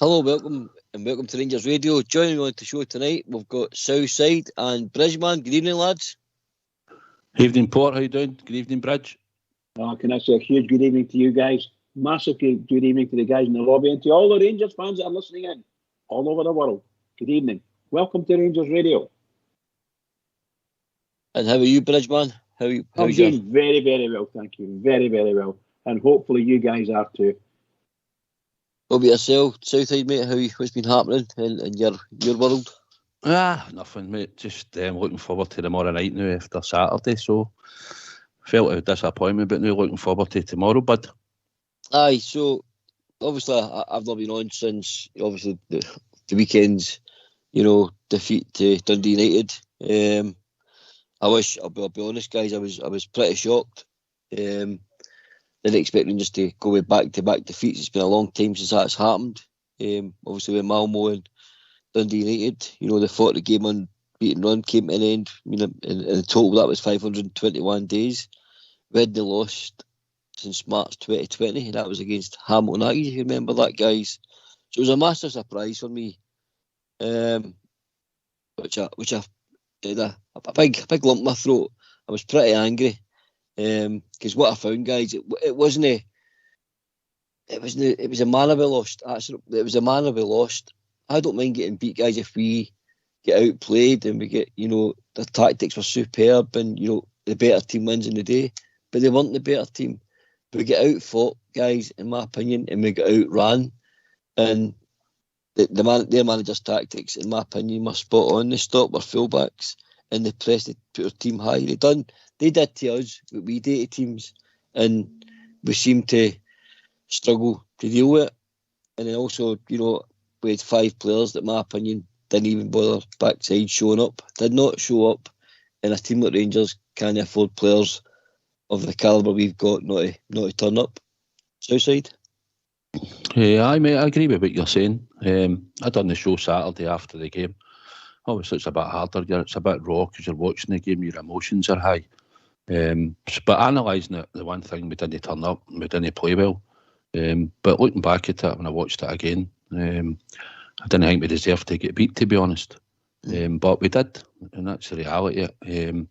Hello, welcome to Rangers Radio. Joining me on the show tonight, we've got Southside and Bridgeman. Good evening, lads. Evening, Port. How you doing? Good evening, Bridge. Can I say a huge good evening to you guys? Massive good evening to the guys in the lobby and to all the Rangers fans that are listening in all over the world. Good evening. Welcome to Rangers Radio. And how are you, Bridgeman? I'm doing very, very well, thank you. Very, very well. And hopefully you guys are too. What about yourself, Southside, mate? What's been happening in your world? Nothing, mate. Just looking forward to tomorrow night now after Saturday. So, felt a disappointment, but now looking forward to tomorrow, bud. Aye, so obviously I've not been on since obviously the weekend's, defeat to Dundee United. I'll be honest, guys, I was pretty shocked. Didn't expect Rangers to go with back-to-back defeats. It's been a long time since that's happened. Obviously with Malmo and Dundee United, they fought the game on beaten run, came to an end. In total that was 521 days. We hadn't lost since March 2020. That was against Hamilton Aggies, if you remember that, guys. So it was a massive surprise for me, which I did a big lump in my throat. I was pretty angry. Because what I found, guys, it was a manner we lost. Actually, it was a manner we lost. I don't mind getting beat, guys, if we get outplayed and we get, the tactics were superb and the better team wins in the day. But they weren't the better team. We get outfought, guys, in my opinion, and we get outran. And their manager's tactics, in my opinion, were spot on. They stopped our fullbacks and they pressed the put our team high. They did to us what we did to teams, and we seemed to struggle to deal with it. And then also, we had 5 players that, in my opinion, didn't even bother backside showing up. Did not show up, and a team like Rangers can't afford players of the calibre we've got not to turn up. Southside? Yeah, mate, I agree with what you're saying. I done the show Saturday after the game. Obviously, it's a bit harder. It's a bit raw because you're watching the game, your emotions are high. But analysing it, the one thing we didn't turn up, we didn't play well. But looking back at it when I watched it again, I didn't think we deserved to get beat, to be honest. But we did, and that's the reality. We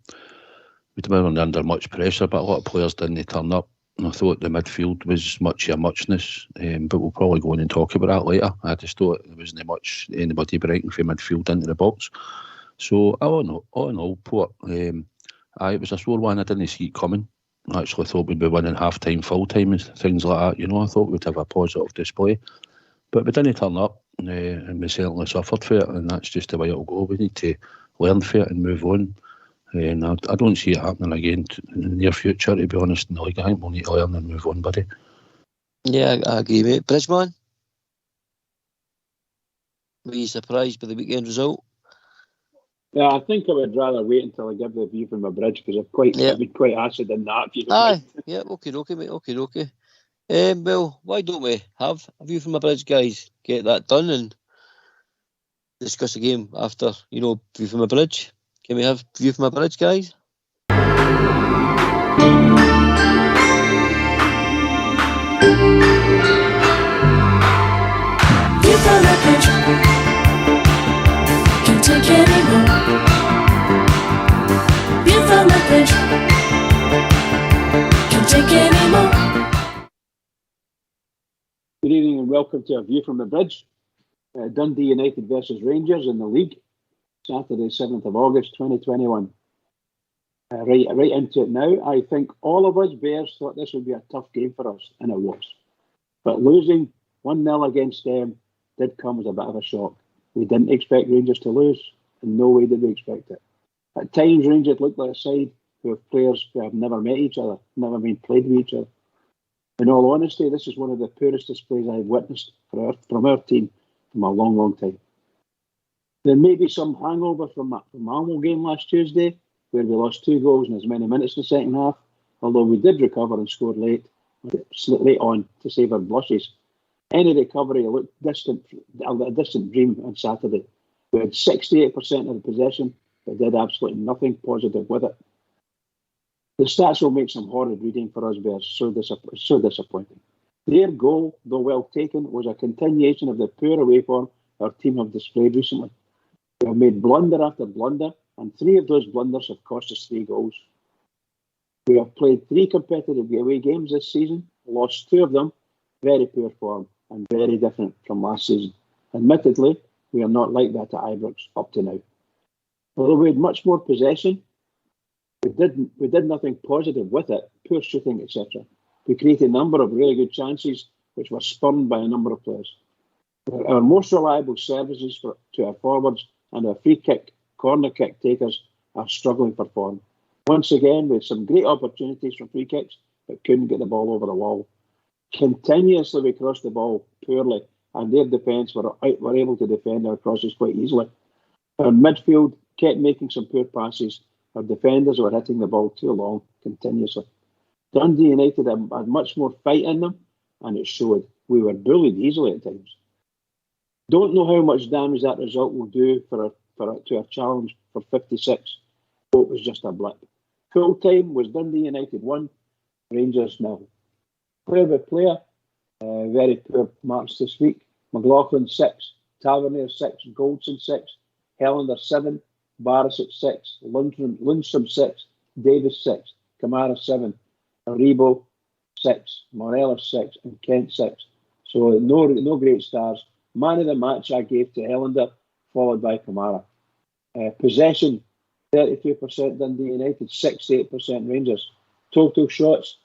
weren't under much pressure, but a lot of players didn't turn up. And I thought the midfield was much of a muchness, but we'll probably go on and talk about that later. I just thought there wasn't much anybody breaking from midfield into the box. So all in all, Port, it was a sore one. I didn't see it coming. I actually thought we'd be winning half-time, full-time and things like that. I thought we'd have a positive display. But we didn't turn up, and we certainly suffered for it, and that's just the way it'll go. We need to learn for it and move on. And I don't see it happening again in the near future, to be honest, in the league. I think we'll need to learn and move on, buddy. Yeah, I agree, mate. Bridgeman? Were you surprised by the weekend result? Yeah, I think I would rather wait until I give the view from my Bridge, because I've been quite acid in that. Aye, yeah, okay, mate, okay. Well, why don't we have a view from my Bridge, guys? Get that done and discuss the game after, view from my Bridge. Can we have view from my Bridge, guys? View from my Bridge. Can't take anymore. View from my Bridge. Can't take anymore. Good evening and welcome to a view from the Bridge. Dundee United versus Rangers in the league. Saturday, 7th of August, 2021. Right into it now. I think all of us Bears thought this would be a tough game for us, and it was. But losing 1-0 against them did come as a bit of a shock. We didn't expect Rangers to lose. In no way did we expect it. At times, Rangers looked like a side who have players who have never met each other, never been played with each other. In all honesty, this is one of the poorest displays I've witnessed from our team from a long, long time. There may be some hangover from that Malmo game last Tuesday, where we lost 2 goals in as many minutes in the second half, although we did recover and score late on to save our blushes. Any recovery looked distant, a distant dream on Saturday. We had 68% of the possession, but did absolutely nothing positive with it. The stats will make some horrid reading for us Bears, so disappointing. Their goal, though well taken, was a continuation of the poor away form our team have displayed recently. We have made blunder after blunder, and 3 of those blunders have cost us 3 goals. We have played 3 competitive away games this season, lost 2 of them, very poor form and very different from last season. Admittedly, we are not like that at Ibrox up to now. Although we had much more possession, we did nothing positive with it, poor shooting, etc. We created a number of really good chances, which were spurned by a number of players. Our most reliable services to our forwards and our free kick, corner kick takers are struggling for form. Once again, we had some great opportunities for free kicks, but couldn't get the ball over the wall. Continuously, we crossed the ball poorly, and their defence were able to defend our crosses quite easily. Our midfield kept making some poor passes. Our defenders were hitting the ball too long continuously. Dundee United had much more fight in them, and it showed. We were bullied easily at times. Don't know how much damage that result will do to our challenge for 56. Hope it was just a blip. Full time was Dundee United 1, Rangers 0. Player by player, very poor marks this week. McLaughlin 6, Tavernier 6, Goldson 6, Helander 7, Barisic 6, Lundstrom 6, Davis 6, Kamara 7, Aribo 6, Morelos 6, and Kent 6. So no great stars. Man of the match I gave to Helander, followed by Kamara. Possession, 32% Dundee United, 68% Rangers. Total shots,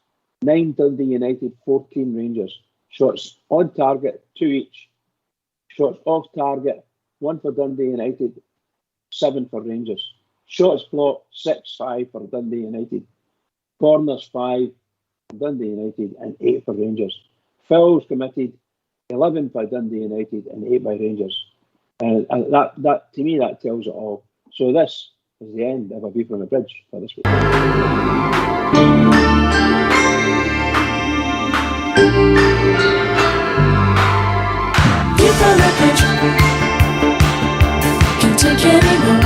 9 Dundee United, 14 Rangers. Shots on target, 2 each. Shots off target, 1 for Dundee United, 7 for Rangers. Shots blocked, 6-5 for Dundee United. Corners, 5 for Dundee United and 8 for Rangers. Fouls committed, 11 by Dundee United and 8 by Rangers. And that to me, that tells it all. So this is the end of A View from the Bridge for this week. View from the bridge. Can't take anymore.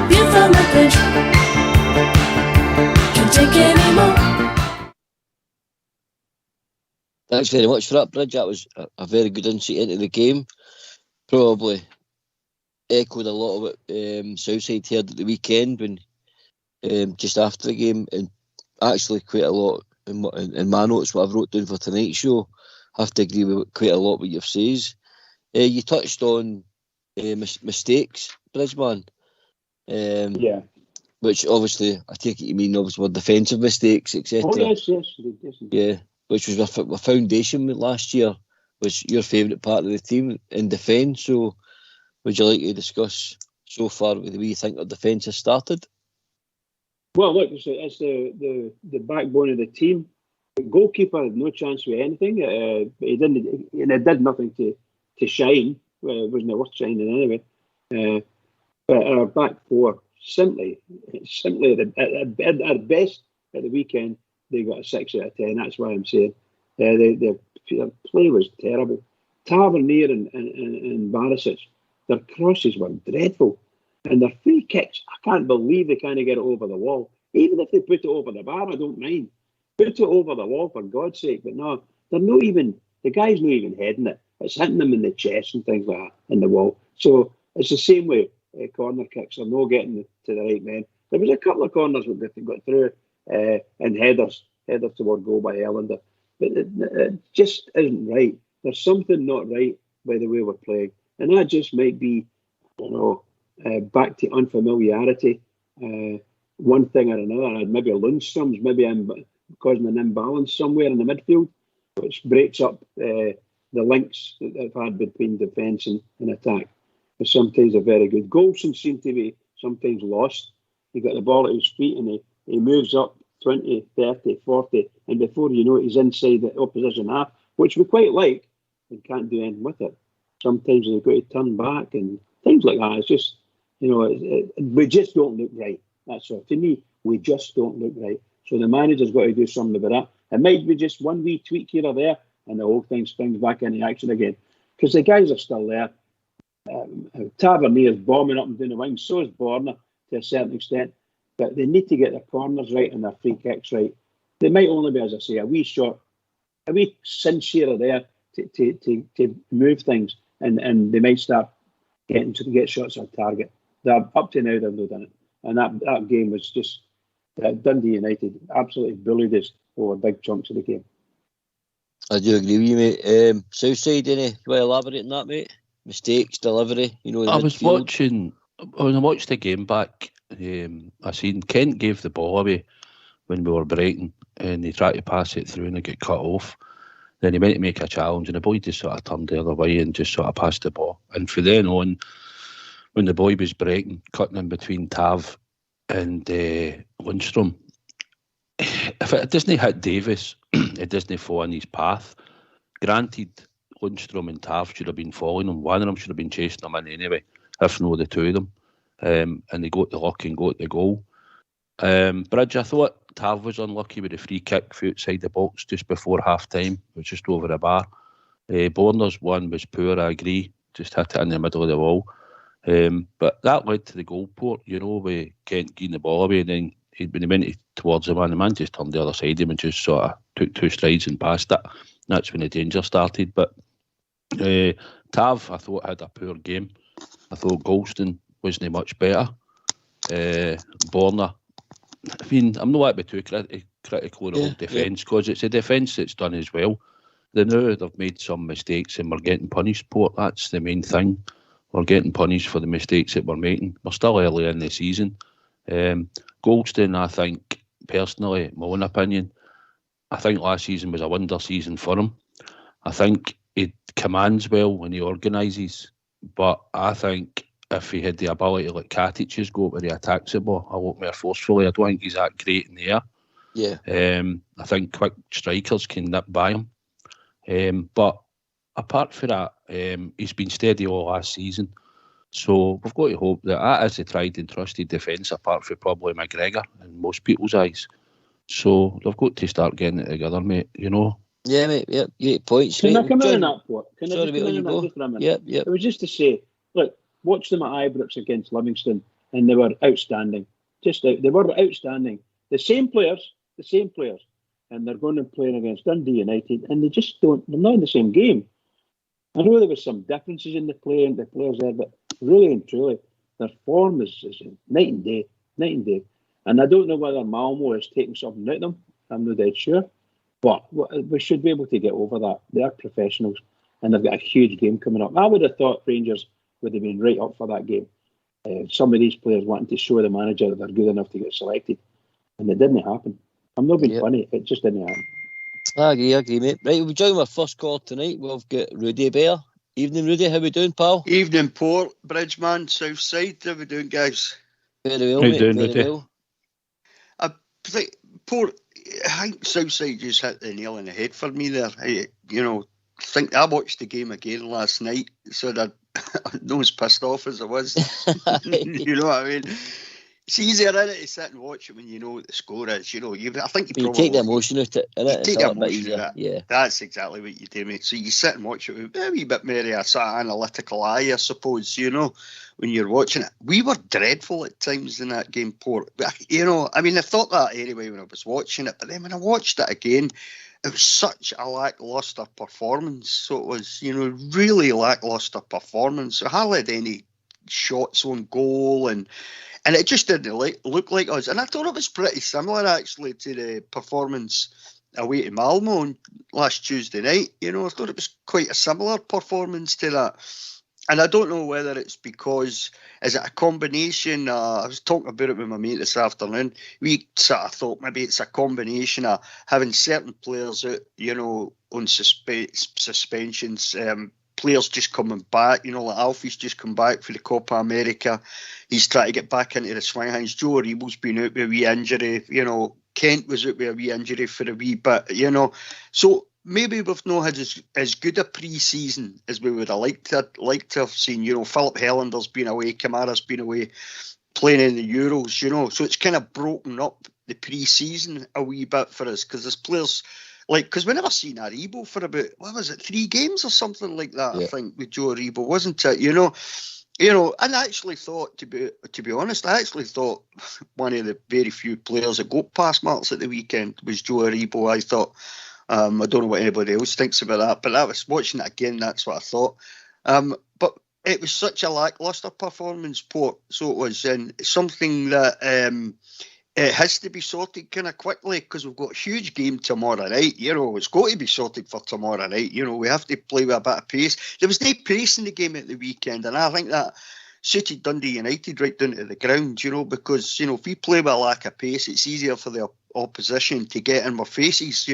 View from the bridge. Can't take anymore. Thanks very much for that, Bridge. That was a very good insight into the game. Probably echoed a lot of what Southside heard at the weekend when just after the game, and actually quite a lot in my notes what I've wrote down for tonight's show. I have to agree with quite a lot what you've said. You touched on mistakes, Bridgeman. Yeah. Which obviously, I take it you mean obviously were defensive mistakes, etc. Oh yes. Yeah, which was a foundation last year, was your favourite part of the team in defence. So would you like to discuss so far the way you think our defence has started? Well, look, it's the backbone of the team. The goalkeeper had no chance with anything. He didn't, and it did nothing to shine. Well, it wasn't worth shining anyway. But our back four, simply at best at the weekend, they got a 6 out of 10. That's why I'm saying the play was terrible. Tavernier and Barisic, their crosses were dreadful, and their free kicks, I can't believe they kind of get it over the wall. Even if they put it over the bar, I don't mind. Put it over the wall for God's sake. But no, they're not even. The guy's not even heading it. It's hitting them in the chest and things like that in the wall. So it's the same way. Corner kicks are not getting to the right men. There was a couple of corners that got through and headers toward goal by Helander, but it just isn't right. There's something not right by the way we're playing, and that just might be, back to unfamiliarity. One thing or another, maybe Lundstrom's maybe I'm causing an imbalance somewhere in the midfield, which breaks up the links that they've had between defence and attack. But sometimes they're very good. Goldson seemed to be sometimes lost. He got the ball at his feet and he moves up 20, 30, 40, and before you know it, he's inside the opposition half, which we quite like, and can't do anything with it. Sometimes they've got to turn back and things like that. It's just, we just don't look right. That's all. To me, we just don't look right. So the manager's got to do something about that. It might be just one wee tweak here or there, and the whole thing springs back into action again. Because the guys are still there. Tavernier's bombing up and down the wing. So is Borna to a certain extent. But they need to get their corners right and their free kicks right. They might only be, as I say, a wee short a wee sincere there to move things, and they might start get shots on target. Up to now they've not done it, and that game was just Dundee United absolutely bullied us over big chunks of the game. I do agree with you, mate. Southside, you want to elaborate on that, mate? Mistakes, delivery, in I was midfield. watching, when I watched the game back, I seen Kent gave the ball away when we were breaking, and he tried to pass it through and it got cut off. Then he went to make a challenge, and the boy just sort of turned the other way and just sort of passed the ball. And from then on, when the boy was breaking, cutting in between Tav and Lundstrom, if it doesn't hit Davis, it doesn't fall in his path. Granted, Lundstrom and Tav should have been following him. One of them should have been chasing him in anyway, if not the two of them. And they got the luck and got the goal. Bridge, I thought Tav was unlucky with a free kick from outside the box just before half time. It was just over the bar. Borner's one was poor, I agree. Just hit it in the middle of the wall. But that led to the goal port, with Kent getting the ball away, and then when he went towards the man just turned the other side of him and just sort of took 2 strides and passed it. That's when the danger started. But Tav, I thought, had a poor game. I thought Golston wasn't much better. Borner, I mean, I'm not going to be too critical of the whole defence, because it's a defence that's done as well. They know they've made some mistakes and we're getting punished, Port. That's the main thing. We're getting punished for the mistakes that we're making. We're still early in the season. Golston, I think, personally, my own opinion, I think last season was a wonder season for him. I think he commands well when he organises, but I think if he had the ability to let Katic just go where he attacks the ball a lot more forcefully, I don't think he's that great in the air. Yeah. I think quick strikers can nip by him. But apart from that, he's been steady all last season. So we've got to hope that is the tried and trusted defence, apart from probably McGregor in most people's eyes. So they've got to start getting it together, mate, Yeah, mate, yeah, great points. Can mate. I come in John, on that, Port? Can I just come in on that just for a minute? Yep. It was just to say, look, watch them at Ibrox against Livingston, and they were outstanding. They were outstanding. The same players, and they're going and playing against Dundee United, and they're not in the same game. I know there was some differences in the players there, but really and truly, their form is night and day. And I don't know whether Malmo is taking something out of them. I'm not dead sure. But we should be able to get over that. They are professionals, and they've got a huge game coming up. I would have thought Rangers would have been right up for that game. Some of these players wanting to show the manager that they're good enough to get selected, and it didn't happen. I'm not being funny, it just didn't happen. I agree, mate. Right, we'll join our first call tonight. We've got Rudy Bear. Evening, Rudy. How we doing, pal? Evening, Port, Bridgeman, Southside. How we doing, guys? Very well, How you mate. doing, Very Rudy? well. I think, Port, I think Southside just hit the nail on the head for me there. I think I watched the game again last night, so that I'm not as pissed off as I was. You know what I mean? It's easier, isn't it, to sit and watch it when you know what the score is. I think you take the emotion out of it, innit? Take the emotion out of it. Yeah. That's exactly what you do, mate. So you sit and watch it with a wee bit more of a sort of analytical eye, I suppose, when you're watching it. We were dreadful at times in that game, Port. I thought that anyway when I was watching it, but then when I watched it again, it was such a lacklustre performance. So it was, really lacklustre performance. So hardly had any shots on goal, and it just didn't look like us. And I thought it was pretty similar, actually, to the performance away to Malmo on last Tuesday night. I thought it was quite a similar performance to that. And I don't know whether it's because, is it a combination? I was talking about it with my mate this afternoon. We sort of thought maybe it's a combination of having certain players out, on suspensions, players just coming back, like Alfie's just come back for the Copa America. He's trying to get back into the swing hands. Joe Aribo's been out with a wee injury. Kent was out with a wee injury for a wee bit, So maybe we've not had as good a pre-season as we would have liked to have seen. Philip Hellander's been away, Kamara's been away, playing in the Euros, So it's kind of broken up the pre-season a wee bit for us, because there's players... because we never seen Aribo for about, 3 games or something like that, I think, with Joe Aribo, wasn't it? And I actually thought, to be honest, one of the very few players that got past marks at the weekend was Joe Aribo. I thought, I don't know what anybody else thinks about that, but I was watching it again. That's what I thought. But it was such a lacklustre performance, Port. So it was something that it has to be sorted kind of quickly, because we've got a huge game tomorrow night. It's got to be sorted for tomorrow night. We have to play with a bit of pace. There was no pace in the game at the weekend, and I think that suited Dundee United right down to the ground, because, if we play with a lack of pace, it's easier for the opposition to get in our faces,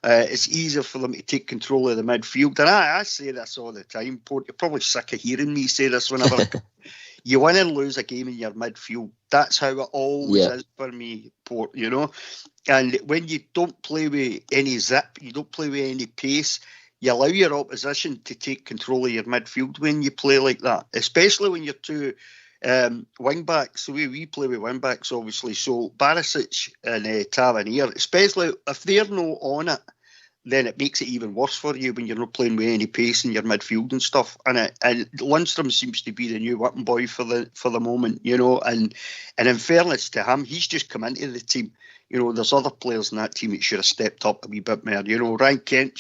it's easier for them to take control of the midfield. And I say this all the time, Port. You're probably sick of hearing me say this whenever you win and lose a game in your midfield. That's how it always is for me, Port, And when you don't play with any zip, you don't play with any pace, you allow your opposition to take control of your midfield when you play like that, especially when you're two wing backs. So we play with wing backs, obviously. So Barisic and Tavernier, especially if they're not on it, then it makes it even worse for you when you're not playing with any pace in your midfield and stuff. And Lundstram seems to be the new whipping boy for the moment, And in fairness to him, he's just come into the team. There's other players in that team that should have stepped up a wee bit more. Ryan Kent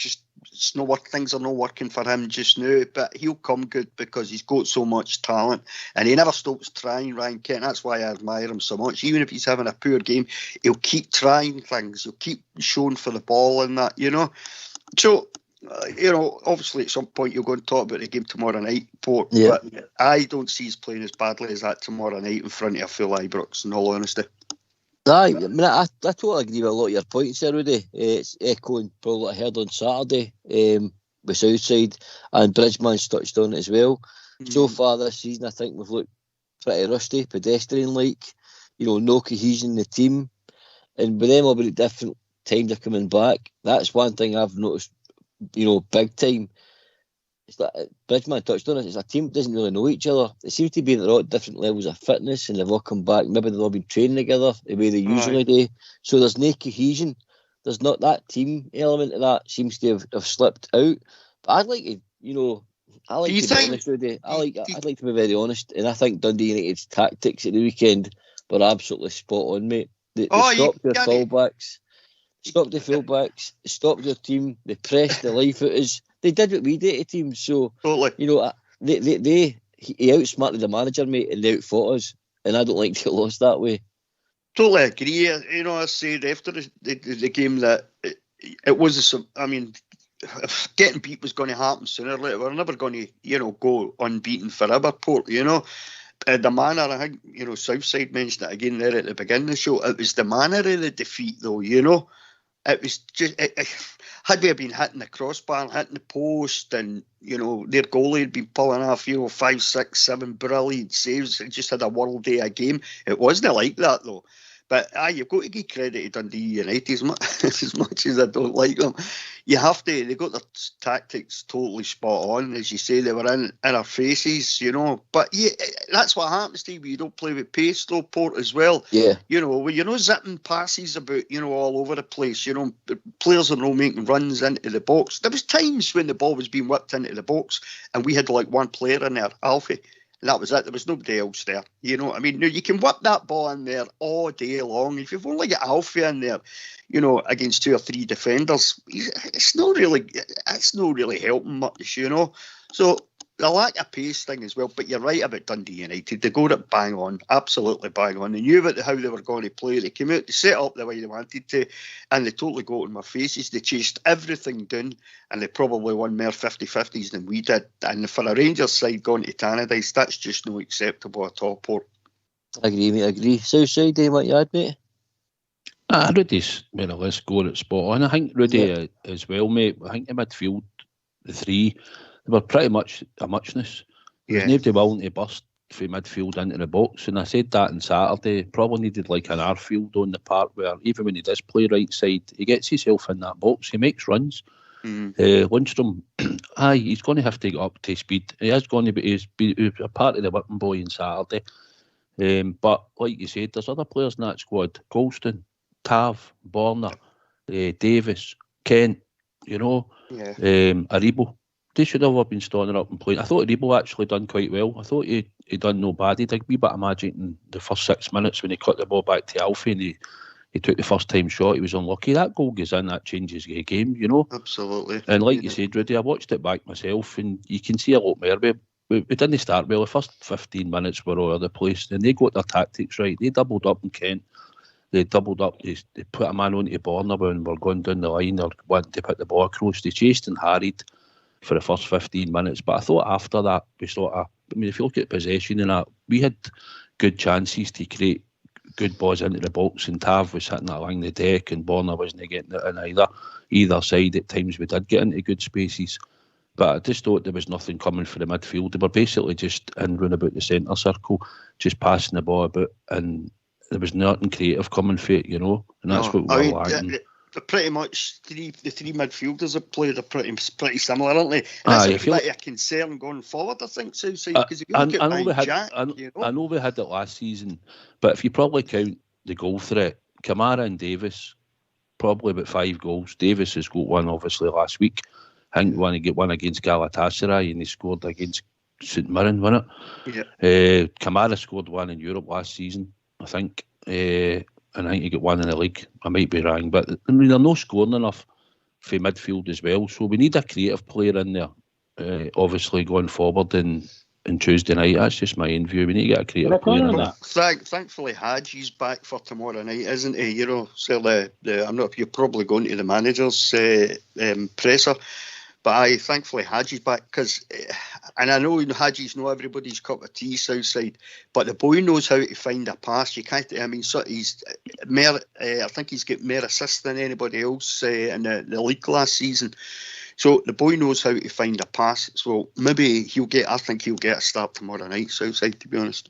things are not working for him just now, but he'll come good because he's got so much talent and he never stops trying, Ryan Kent. That's why I admire him so much. Even if he's having a poor game, he'll keep trying things. He'll keep showing for the ball and that, So, obviously at some point you're going to talk about the game tomorrow night, Port, but I don't see us playing as badly as that tomorrow night in front of a full Ibrox, in all honesty. I totally agree with a lot of your points there, Rudy. It's echoing probably what I heard on Saturday with Southside, and Bridgman's touched on it as well. So far this season, I think we've looked pretty rusty, pedestrian-like, no cohesion in the team. And with them all at different times are coming back, that's one thing I've noticed, big time. It's like Bridgman touched on it. It's a team that doesn't really know each other. It seems to be that they're all at different levels of fitness, and they've all come back. Maybe they've all been training together the way they usually do. So there's no cohesion. There's not that team element of that seems to have slipped out. But I'd like to, I'd like to be very honest, and I think Dundee United's tactics at the weekend were absolutely spot on, mate. They stopped their fullbacks, stopped their team, they pressed the life out of us. They did what we did to teams, so totally. He outsmarted the manager, mate, and they outfought us, and I don't like to get lost that way. Totally agree. I said after the game that it was getting beat was going to happen sooner or later. We're never going to, go unbeaten forever, Port. The manner, I think, Southside mentioned it again there at the beginning of the show. It was the manner of the defeat, though. It was just, had we been hitting the crossbar, hitting the post, and, their goalie had been pulling off, 5, 6, 7 brilliant saves, it just had a world day a game. It wasn't like that, though. But you've got to give credit to Dundee United as much as I don't like them. You have to. They got their tactics totally spot on, as you say. They were in our faces, But that's what happens to you when you don't play with pace, though, Port, as well. Yeah. When you're not zipping passes about, all over the place. Players are not making runs into the box. There was times when the ball was being whipped into the box, and we had like one player in there, Alfie. And that was it. There was nobody else there. You know what I mean? Now, you can whip that ball in there all day long. If you've only got Alfie in there, against 2 or 3 defenders, it's not really helping much, So the lack of pace thing as well. But you're right about Dundee United. They got it bang on, absolutely bang on. They knew how they were going to play. They came out, they set up the way they wanted to, and they totally got in my faces. They chased everything down, and they probably won more 50-50s than we did. And for a Rangers side going to Tannadice, that's just not acceptable at all, Port. I agree, mate, I agree. Southside, what you add, mate? Rudy's more or less going at spot on. I think Rudy as well, mate. I think the midfield, the 3, they were pretty much a muchness. There was nobody willing to burst from midfield into the box, and I said that on Saturday. Probably needed like an Arfield on the part where even when he does play right side, he gets himself in that box, he makes runs. Lundstram, he's going to have to get up to speed. He is going to be a part of the whipping boy on Saturday. But like you said, there's other players in that squad. Colston, Tav, Borner, Davis, Kent, Aribo. They should have all been standing up and playing. I thought Aribo actually done quite well. I thought he done no bad. He did a wee bit of magic in the first 6 minutes when he cut the ball back to Alfie and he he took the first time shot, he was unlucky. That goal goes in, that changes the game, you know. Absolutely. And like you said, Rudy, I watched it back myself, and you can see a lot more. We didn't start well. The first 15 minutes were all over the place. Then they got their tactics right. They doubled up in Kent. They doubled up. They put a man onto Borna when we're going down the line or wanting to put the ball across. They chased and harried for the first 15 minutes. But I thought after that, we sort of, I mean, if you look at possession and that, we had good chances to create good balls into the box, and Tav was sitting along the deck and Borna wasn't getting it in either side. At times we did get into good spaces. But I just thought there was nothing coming for the midfield. They were basically just in round about the centre circle, just passing the ball about, and there was nothing creative coming for it, you know. And that's what we were lacking. They're pretty much the three midfielders that played are pretty similar, aren't they? And that's a bit of concern going forward, I think, Southside, because if you look at Jack, I know we had it last season, but if you probably count the goal threat, Kamara and Davis, probably about 5 goals. Davis has got one obviously last week. I think he got one against Galatasaray and he scored against St Mirren, wasn't it? Yeah. Kamara scored one in Europe last season, I think. And I think he got one in the league. I might be wrong, but I mean, they're not scoring enough for midfield as well. So we need a creative player in there, obviously going forward in Tuesday night. That's just my own view. We need to get a creative player in that. Thankfully, Hadji's back for tomorrow night, isn't he? You know, so I'm not. You're probably going to the manager's presser. But thankfully Hadji's back, because, and I know Hadji's not everybody's cup of tea Southside, but the boy knows how to find a pass. You can't. I mean, so he's more. I think he's got more assists than anybody else in the league last season. So the boy knows how to find a pass. So maybe I think he'll get a start tomorrow night Southside, to be honest.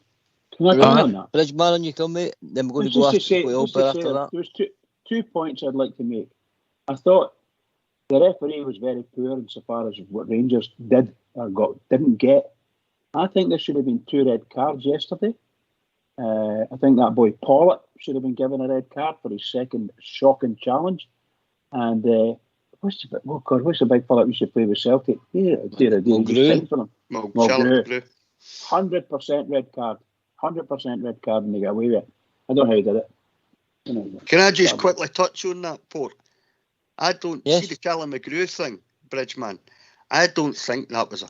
Can I comment on that? Bridgeman, on you come, mate. Then we're going to go after that. There was two points I'd like to make. I thought the referee was very poor insofar as what Rangers did or didn't get. I think there should have been 2 red cards yesterday. I think that boy Pollitt should have been given a red card for his second shocking challenge. And what's the big fella we should play with Celtic? Yeah, Mulgrew. 100% red card. 100% red card, and they got away with it. I don't know how he did it. Can I just quickly touch on that, Port? I don't see the Callum McGrew thing, Bridgeman. I don't think that was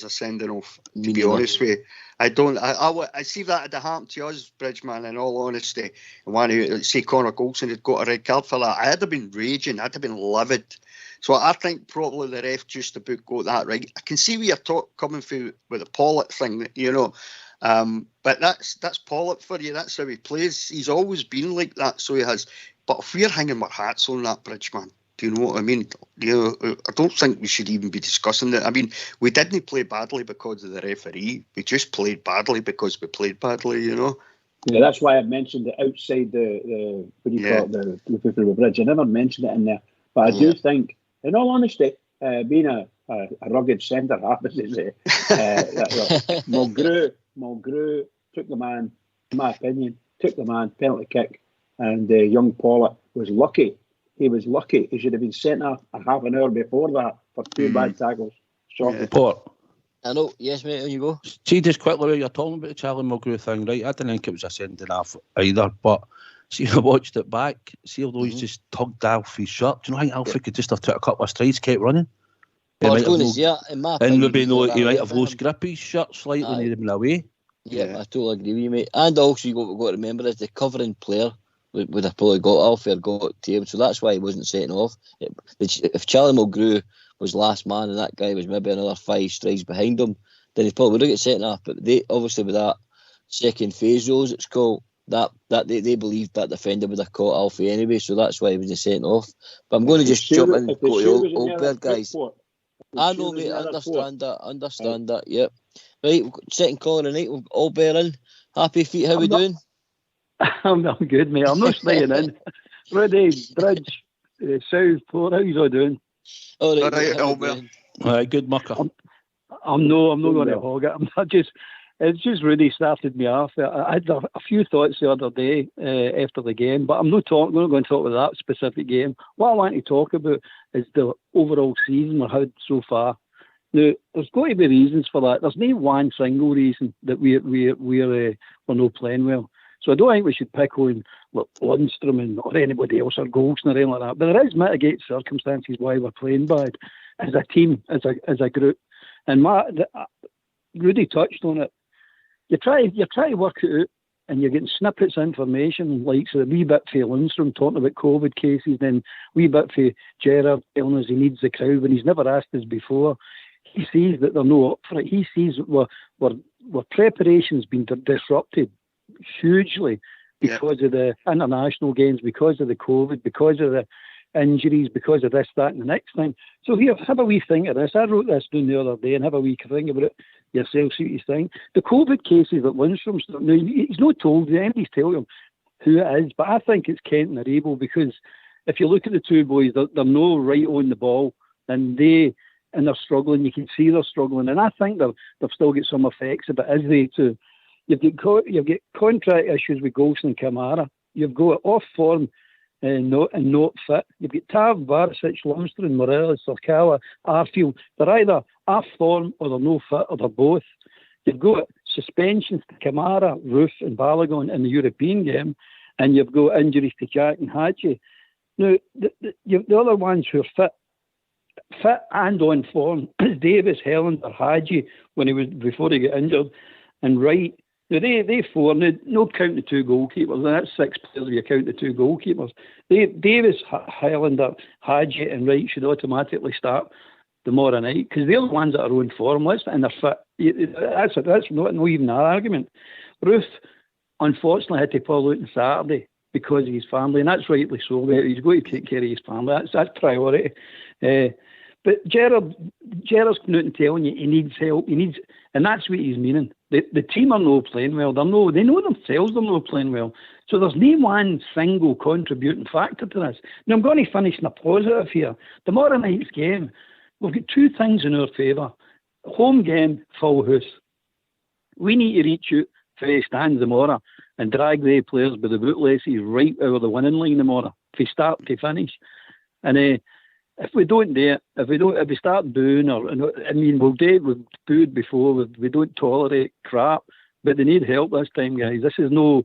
a sending off. To be honest with you, I don't. I see that had happened to us, Bridgeman. In all honesty, and when you say Connor Golson had got a red card for that, I'd have been raging. I'd have been livid. So I think probably the ref just about got that right. I can see where you're coming through with the Pollitt thing, you know. But that's Pollitt for you. That's how he plays. He's always been like that. So he has. But if we're hanging our hats on that, Bridgeman, do you know what I mean? You know, I don't think we should even be discussing that. I mean, we didn't play badly because of the referee. We just played badly because we played badly, you know? Yeah, that's why I mentioned it outside the people with Bridge. I never mentioned it in there. But I do think, in all honesty, being a rugged centre half, as they say, Mulgrew took the man, in my opinion, penalty kick. And young Pollitt was lucky. He was lucky. He should have been sent off a half an hour before that for 2 bad tackles. Port. I know. Yes, mate. There you go. See, just quickly, you're talking about the Charlie Mulgrew thing, right? I didn't think it was a sending off either. But see, I watched it back. See, although he's just tugged Alfie's shirt. Do you know, I think Alfie could just have took a couple of strides, kept running. I was going to say that, in my opinion. And maybe he might have lost grip his shirt slightly and he'd have been away. Yeah, I totally agree with you, mate. And also, you've got to remember, is the covering player would have probably got Alfie or got Taylor, so that's why he wasn't setting off. If Charlie Mulgrew was last man and that guy was maybe another 5 strides behind him, then he probably would have got sent off. But they obviously, with that second phase rules, it's called, that they believed that defender would have caught Alfie anyway, so that's why he was sent off. But I'm going to just jump in and go to Oldberg, guys. I know, mate, I understand that, yep. Right, second call of the night, Oldberg in. Happy feet, how we doing? I'm good, mate. I'm not staying in. Ready, Bridge, South, Port, how you all doing? All right, good mucker. I'm not going to hog it. It's just really started me off. I had a few thoughts the other day after the game, but I'm not going to talk about that specific game. What I want to talk about is the overall season we've had so far. Now, there's got to be reasons for that. There's no one single reason that we're not playing well. So I don't think we should pick on Lundstrom or anybody else or Golson or anything like that. But there is mitigated circumstances why we're playing bad as a team, as a group. And Rudy touched on it. You try to work it out, and you're getting snippets of information, like so a wee bit for Lundstrom talking about COVID cases, then a wee bit for Gerrard telling us he needs the crowd when he's never asked us before. He sees that they're not up for it. He sees where preparation's been disrupted hugely because of the international games, because of the COVID, because of the injuries, because of this, that, and the next thing. So here, have a wee think of this. I wrote this down the other day, and have a wee think about it yourself, see what you think. The COVID cases that Lundstrom's, now, he's not told, the MD's telling him who it is, but I think it's Kent and Aribo, because if you look at the two boys, they're no right on the ball, and they're struggling. You can see they're struggling, and I think they've still got some effects of it as they too. You've got contract issues with Golson and Kamara. You've got off form and not fit. You've got Tav, Barisic, Lundstrom, Morelos, Sarkala, Arfield. They're either off form or they're no fit or they're both. You've got suspensions to Kamara, Roof and Balogun in the European game, and you've got injuries to Jack and Hadji. Now, the other ones who are fit and on form is Davis, Helland or Hadji before he got injured, and Wright. Now they four, no count the two goalkeepers, and that's 6 players if you count the two goalkeepers. Davis, Highlander, Hadji and Wright should automatically start tomorrow night, because they're the ones that are on form list and they're fit. That's not even an argument. Ruth, unfortunately, had to pull out on Saturday because of his family, and that's rightly so. He's going to take care of his family. That's priority. But Gerrard's coming out and telling you he needs help. And that's what he's meaning. The team are not playing well. They know themselves they're not playing well. So there's no one single contributing factor to this. Now I'm going to finish in a positive here. Tomorrow night's game, we've got two things in our favour. Home game, full house. We need to reach out for the stands tomorrow and drag the players by the bootlaces right over the winning line tomorrow, from start to finish. And if we don't do it, if we start booing, we've booed before. We don't tolerate crap, but they need help this time, guys. This is no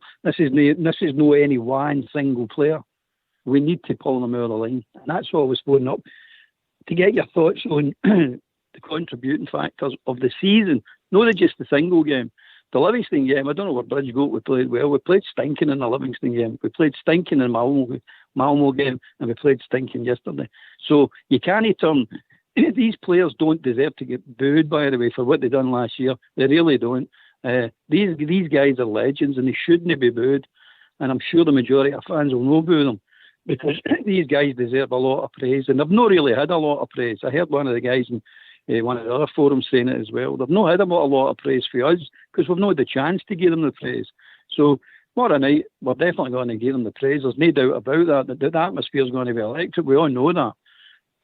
any one single player. We need to pull them out of the line, and that's what I was phoning up to get your thoughts on the contributing factors of the season, not just the single game. The Livingston game, I don't know where Bridgegoat we played well. We played stinking in the Livingston game. We played stinking in the Malmo game, and we played stinking yesterday. So you can't turn. These players don't deserve to get booed, by the way, for what they done last year. They really don't. These guys are legends, and they shouldn't be booed. And I'm sure the majority of fans will not boo them, because these guys deserve a lot of praise, and they've not really had a lot of praise. I heard one of the guys in one of the other forums saying it as well. They've not had a lot of praise for us because we've not had the chance to give them the praise. So tomorrow night, we're definitely going to give them the praise. There's no doubt about that. The atmosphere is going to be electric. We all know that.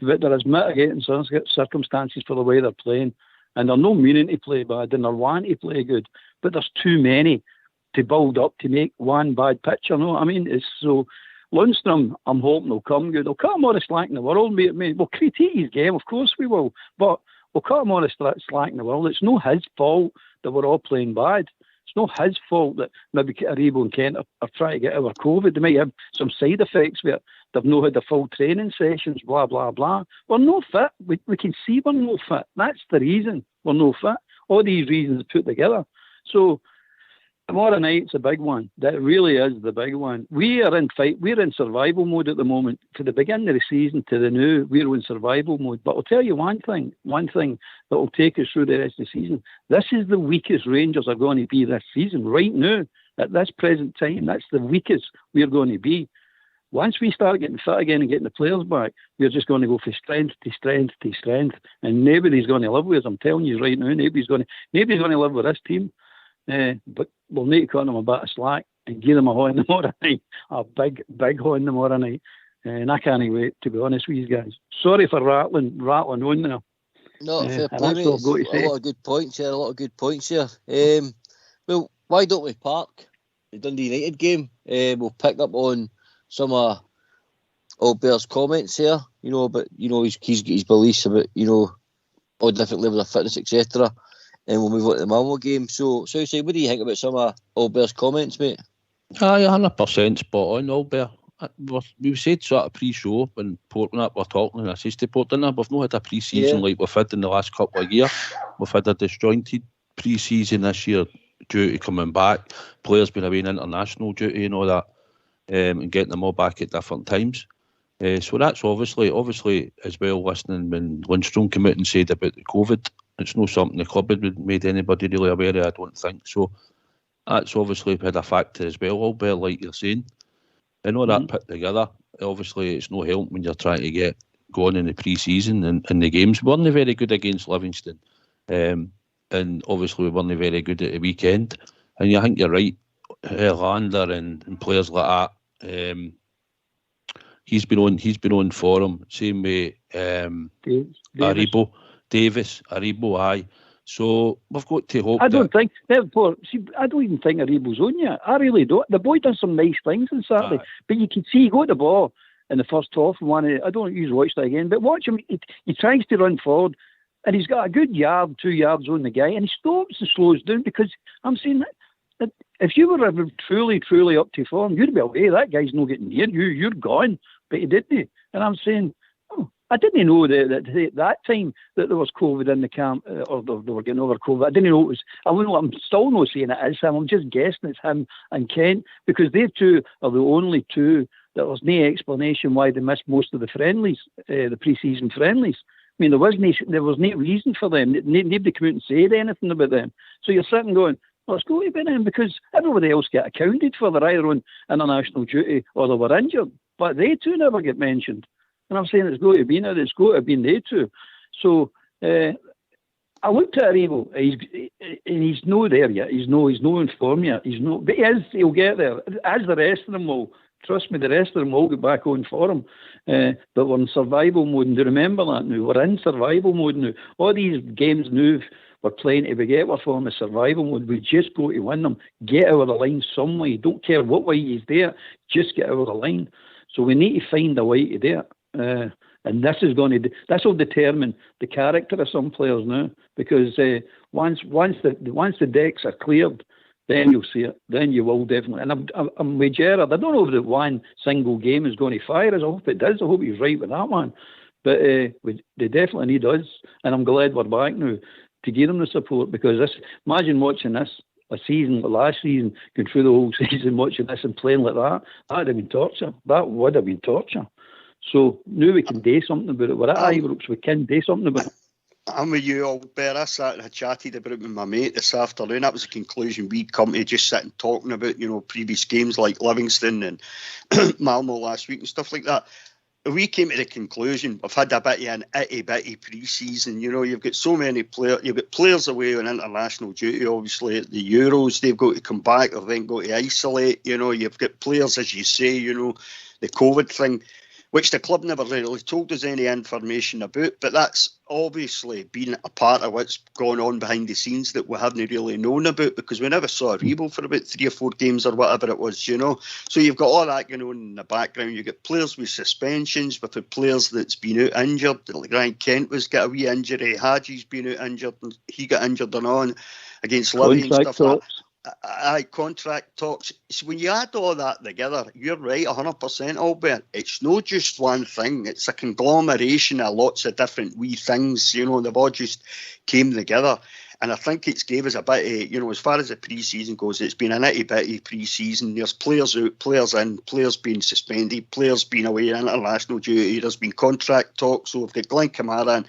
But there is mitigating circumstances for the way they're playing, and they're no meaning to play bad, and they're wanting to play good. But there's too many to build up to make one bad picture. No, I mean, it's so. Lundstrom, I'm hoping will come good. He'll cut him all the slack in the world, mate. We'll critique his game, of course we will, but we'll cut him all the slack in the world. It's not his fault that we're all playing bad. It's not his fault that maybe Aribo and Kent are trying to get over COVID. They might have some side effects where they've not had the full training sessions, blah, blah, blah. We're not fit. We can see we're not fit. That's the reason we're not fit. All these reasons put together. So tomorrow night's a big one. That really is the big one. We're in survival mode at the moment. For the beginning of the season to the new, we're in survival mode. But I'll tell you one thing that will take us through the rest of the season. This is the weakest Rangers are going to be this season. Right now, at this present time, that's the weakest we're going to be. Once we start getting fit again and getting the players back, we're just going to go from strength to strength to strength. And nobody's going to live with us. I'm telling you right now, nobody's going to live with this team. But we'll need to cut them a bit of slack and give them a horn tomorrow night, a big horn tomorrow night. And I can't wait, to be honest with you guys. Sorry for rattling on there. No, fair play, mate. A lot of good points here. Well, why don't we park the Dundee United game? We'll pick up on some of Old Bear's comments here, but he's got his beliefs about, all different levels of fitness, etc. And we'll move on to the Malmo game. So what do you think about some of Old Bear's comments, mate? Aye, 100% spot on, Albert. We said sort of pre-show when Portland were talking, and I says to Portland, we've not had a pre-season like we've had in the last couple of years. We've had a disjointed pre-season this year due to coming back, players being away in international duty and all that, and getting them all back at different times. So that's obviously as well, listening when Lindstrom came out and said about the COVID, it's not something the club had made anybody really aware of, I don't think. So that's obviously had a factor as well, Albert, like you're saying. And all that put together, obviously it's no help when you're trying to get going in the pre-season and the games. We weren't very good against Livingston. And obviously we weren't very good at the weekend. And I think you're right, Lander and players like that, he's been on form, same way Aribo, aye. So we've got to hope. I don't even think Aribo's on yet. I really don't. The boy done some nice things on Saturday, but you can see he got the ball in the first half. I don't usually watch that again, but watch him. He tries to run forward, and he's got a good 2 yards on the guy, and he stops and slows down because I'm saying that if you were ever truly up to form, you'd be away. That guy's not getting near you. You're gone. But he didn't. And I'm saying, I didn't know that time that there was COVID in the camp, or they were getting over COVID. I didn't know it was. I'm still not saying it is him. I'm just guessing it's him and Kent, because they two are the only two that there's no explanation why they missed most of the friendlies, the pre-season friendlies. I mean, there was no reason for them. Nobody came out and said anything about them. So you're sitting going, well, it's got to be them, because everybody else get accounted for. They're either on international duty or they were injured. But they two never get mentioned. And I'm saying it's got to be now. It's got to be they two. So I looked at Aribo, and he's not there yet. He's no in form yet. But he'll get there. As the rest of them will. Trust me, the rest of them will get back on form. But we're in survival mode. And do remember that now. We're in survival mode now. All these games now we're playing to get our form of survival mode. We just go to win them. Get out of the line some way. Don't care what way he's there. Just get out of the line. So we need to find a way to do it. And this will determine the character of some players now. Because once the decks are cleared, then you'll see it. Then you will definitely. And I'm with Gerrard. I don't know if the one single game is going to fire us. I hope it does. I hope he's right with that one. But they definitely need us. And I'm glad we're back now to give them the support. Because imagine watching this last season, going through the whole season, watching this and playing like that. That would have been torture. That would have been torture. So now we can do something about it. We're at Ibrox, we can do something about it. I'm with you, Albert. I sat and I chatted about it with my mate this afternoon. That was the conclusion we'd come to, just sitting talking about, previous games like Livingston and Malmo last week and stuff like that. We came to the conclusion we've had a bit of an itty-bitty pre-season. You've got so many players. You've got players away on international duty, obviously, at the Euros. They've got to come back or then go to isolate. You've got players, as you say, the COVID thing, which the club never really told us any information about. But that's obviously been a part of what's gone on behind the scenes that we haven't really known about, because we never saw Aribo for about 3 or 4 games or whatever it was, So you've got all that going on in the background. You've got players with suspensions, with the players that's been out injured. Like Ryan Kent got a wee injury. Hadji's been out injured, and he got injured on against Livy and stuff like that. Contract talks. So when you add all that together, you're right, 100%, Albert. It's not just one thing. It's a conglomeration of lots of different wee things. They've all just came together. And I think it's gave us a bit of, as far as the pre-season goes, it's been a nitty-bitty pre-season. There's players out, players in, players being suspended, players being away in international duty. There's been contract talks. So we've got Glenn Kamara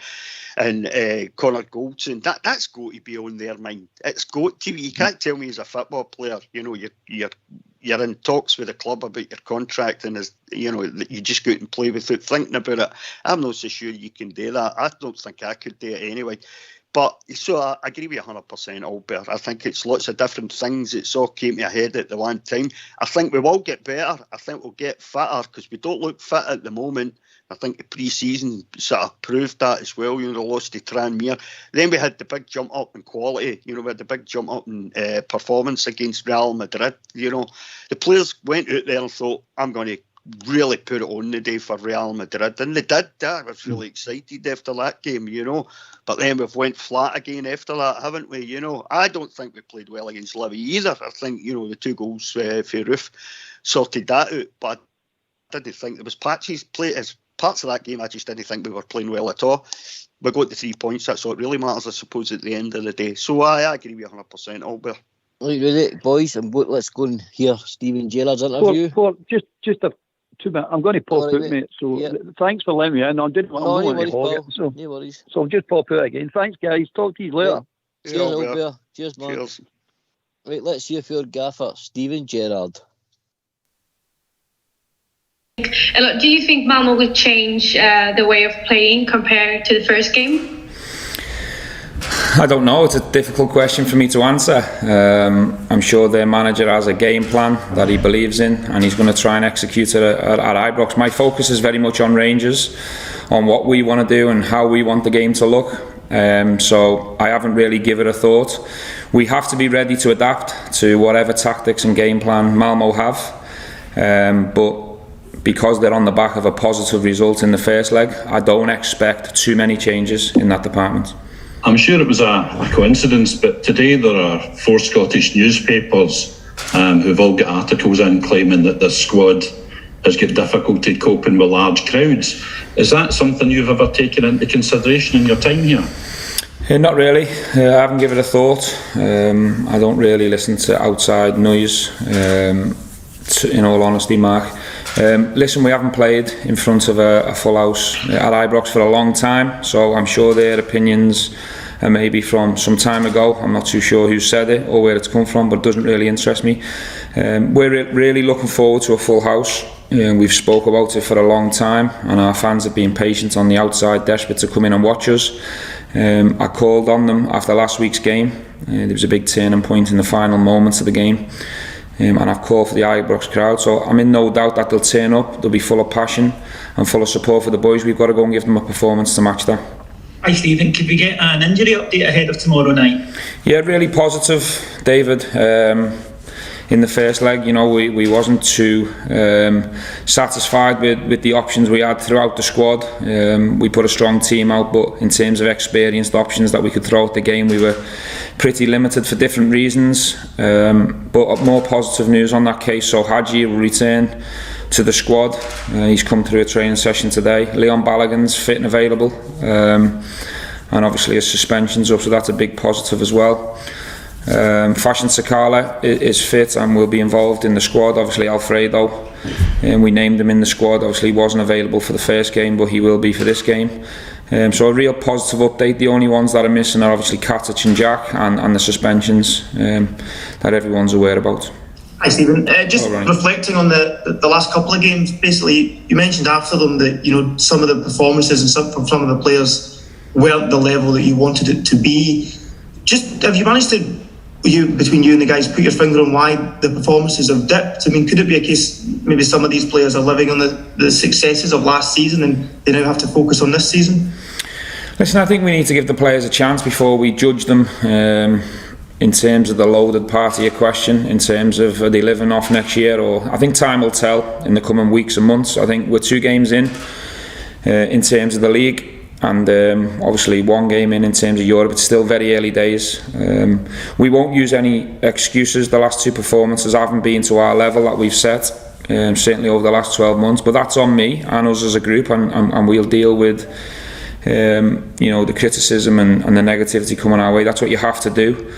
and Connor Goldson. That's got to be on their mind. It's got to be. You can't tell me as a football player, you're in talks with the club about your contract, and you just go out and play without thinking about it. I'm not so sure you can do that. I don't think I could do it anyway. But so I agree with you 100%, Albert. I think it's lots of different things. It's all came to a head at the one time. I think we will get better. I think we'll get fitter, because we don't look fit at the moment. I think the pre-season sort of proved that as well. The loss to Tranmere. Then we had the big jump up in quality. We had the big jump up in performance against Real Madrid. The players went out there and thought, I'm going to really put it on the day for Real Madrid, and they did. I was really excited after that game, But then we've went flat again after that, haven't we? I don't think we played well against Livy either. I think the 2 goals for Roof sorted that out, but I didn't think there was patches play as parts of that game. I just didn't think we were playing well at all. We got the 3 points. That's all it really matters, I suppose, at the end of the day. So I agree with 100%, Albert. Right, ready, boys, and let's go and hear Stephen Gerrard's interview. Just a 2 minutes. I'm going to pop out, mate. So thanks for letting me in. I didn't want to hog it. So no worries. So I'll just pop out again. Thanks, guys. Talk to you later. Cheers, Albert. Cheers, man. Cheers. Right, let's hear from your gaffer, Stephen Gerrard. Do you think Malmo will change the way of playing compared to the first game? I don't know. It's a difficult question for me to answer. I'm sure their manager has a game plan that he believes in, and he's going to try and execute it at Ibrox. My focus is very much on Rangers, on what we want to do and how we want the game to look. So I haven't really given it a thought. We have to be ready to adapt to whatever tactics and game plan Malmo have. But because they're on the back of a positive result in the first leg, I don't expect too many changes in that department. I'm sure it was a coincidence, but today there are 4 Scottish newspapers who've all got articles in claiming that the squad has got difficulty coping with large crowds. Is that something you've ever taken into consideration in your time here? Not really. I haven't given it a thought. I don't really listen to outside noise, in all honesty, Mark. Listen, we haven't played in front of a full house at Ibrox for a long time, so I'm sure their opinions are maybe from some time ago. I'm not too sure who said it or where it's come from, but it doesn't really interest me. We're really looking forward to a full house. We've spoke about it for a long time, and our fans have been patient on the outside, desperate to come in and watch us. I called on them after last week's game. There was a big turning point in the final moments of the game. And I've called for the Ibrox crowd, so I'm in no doubt that they'll turn up. They'll be full of passion and full of support for the boys. We've got to go and give them a performance to match that. Hi Stephen, could we get an injury update ahead of tomorrow night? Yeah, really positive, David. In the first leg, we wasn't too satisfied with the options we had throughout the squad. We put a strong team out, but in terms of experienced options that we could throw at the game, we were pretty limited for different reasons. But more positive news on that case. So Hadji will return to the squad. He's come through a training session today. Leon Balogun's fit and available, and obviously his suspension's up, so that's a big positive as well. Fashion Sakala is fit and will be involved in the squad. Obviously Alfredo, we named him in the squad. Obviously he wasn't available for the first game, but he will be for this game. So a real positive update. The only ones that are missing are obviously Katic and Jack, and the suspensions that everyone's aware about. Hi Stephen, just reflecting on the last couple of games, basically you mentioned after them that some of the performances from some of the players weren't the level that you wanted it to be. Just have you managed to, between you and the guys, put your finger on why the performances have dipped? I mean, could it be a case maybe some of these players are living on the successes of last season and they now have to focus on this season? Listen, I think we need to give the players a chance before we judge them. In terms of the loaded part of your question, in terms of are they living off next year, or I think time will tell in the coming weeks and months. I think we're 2 games in terms of the league, and obviously 1 game in terms of Europe. It's still very early days. We won't use any excuses. The last 2 performances haven't been to our level that we've set, certainly over the last 12 months, but that's on me and us as a group, and we'll deal with the criticism and the negativity coming our way. That's what you have to do.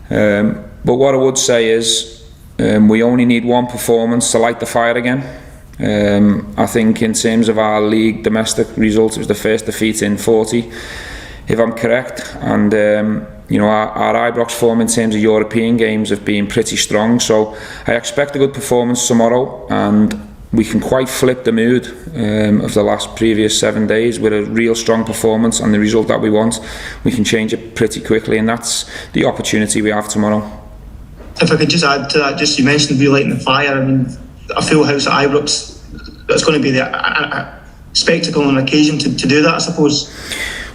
But what I would say is we only need 1 performance to light the fire again. I think in terms of our league domestic results, it was the first defeat in 40, if I'm correct, and our Ibrox form in terms of European games have been pretty strong, so I expect a good performance tomorrow, and we can quite flip the mood of the previous 7 days with a real strong performance and the result that we want. We can change it pretty quickly, and that's the opportunity we have tomorrow. If I could just add to that, just you mentioned relighting the fire. I mean, a full house at Ibrox, that's going to be a spectacle and an occasion to do that, I suppose.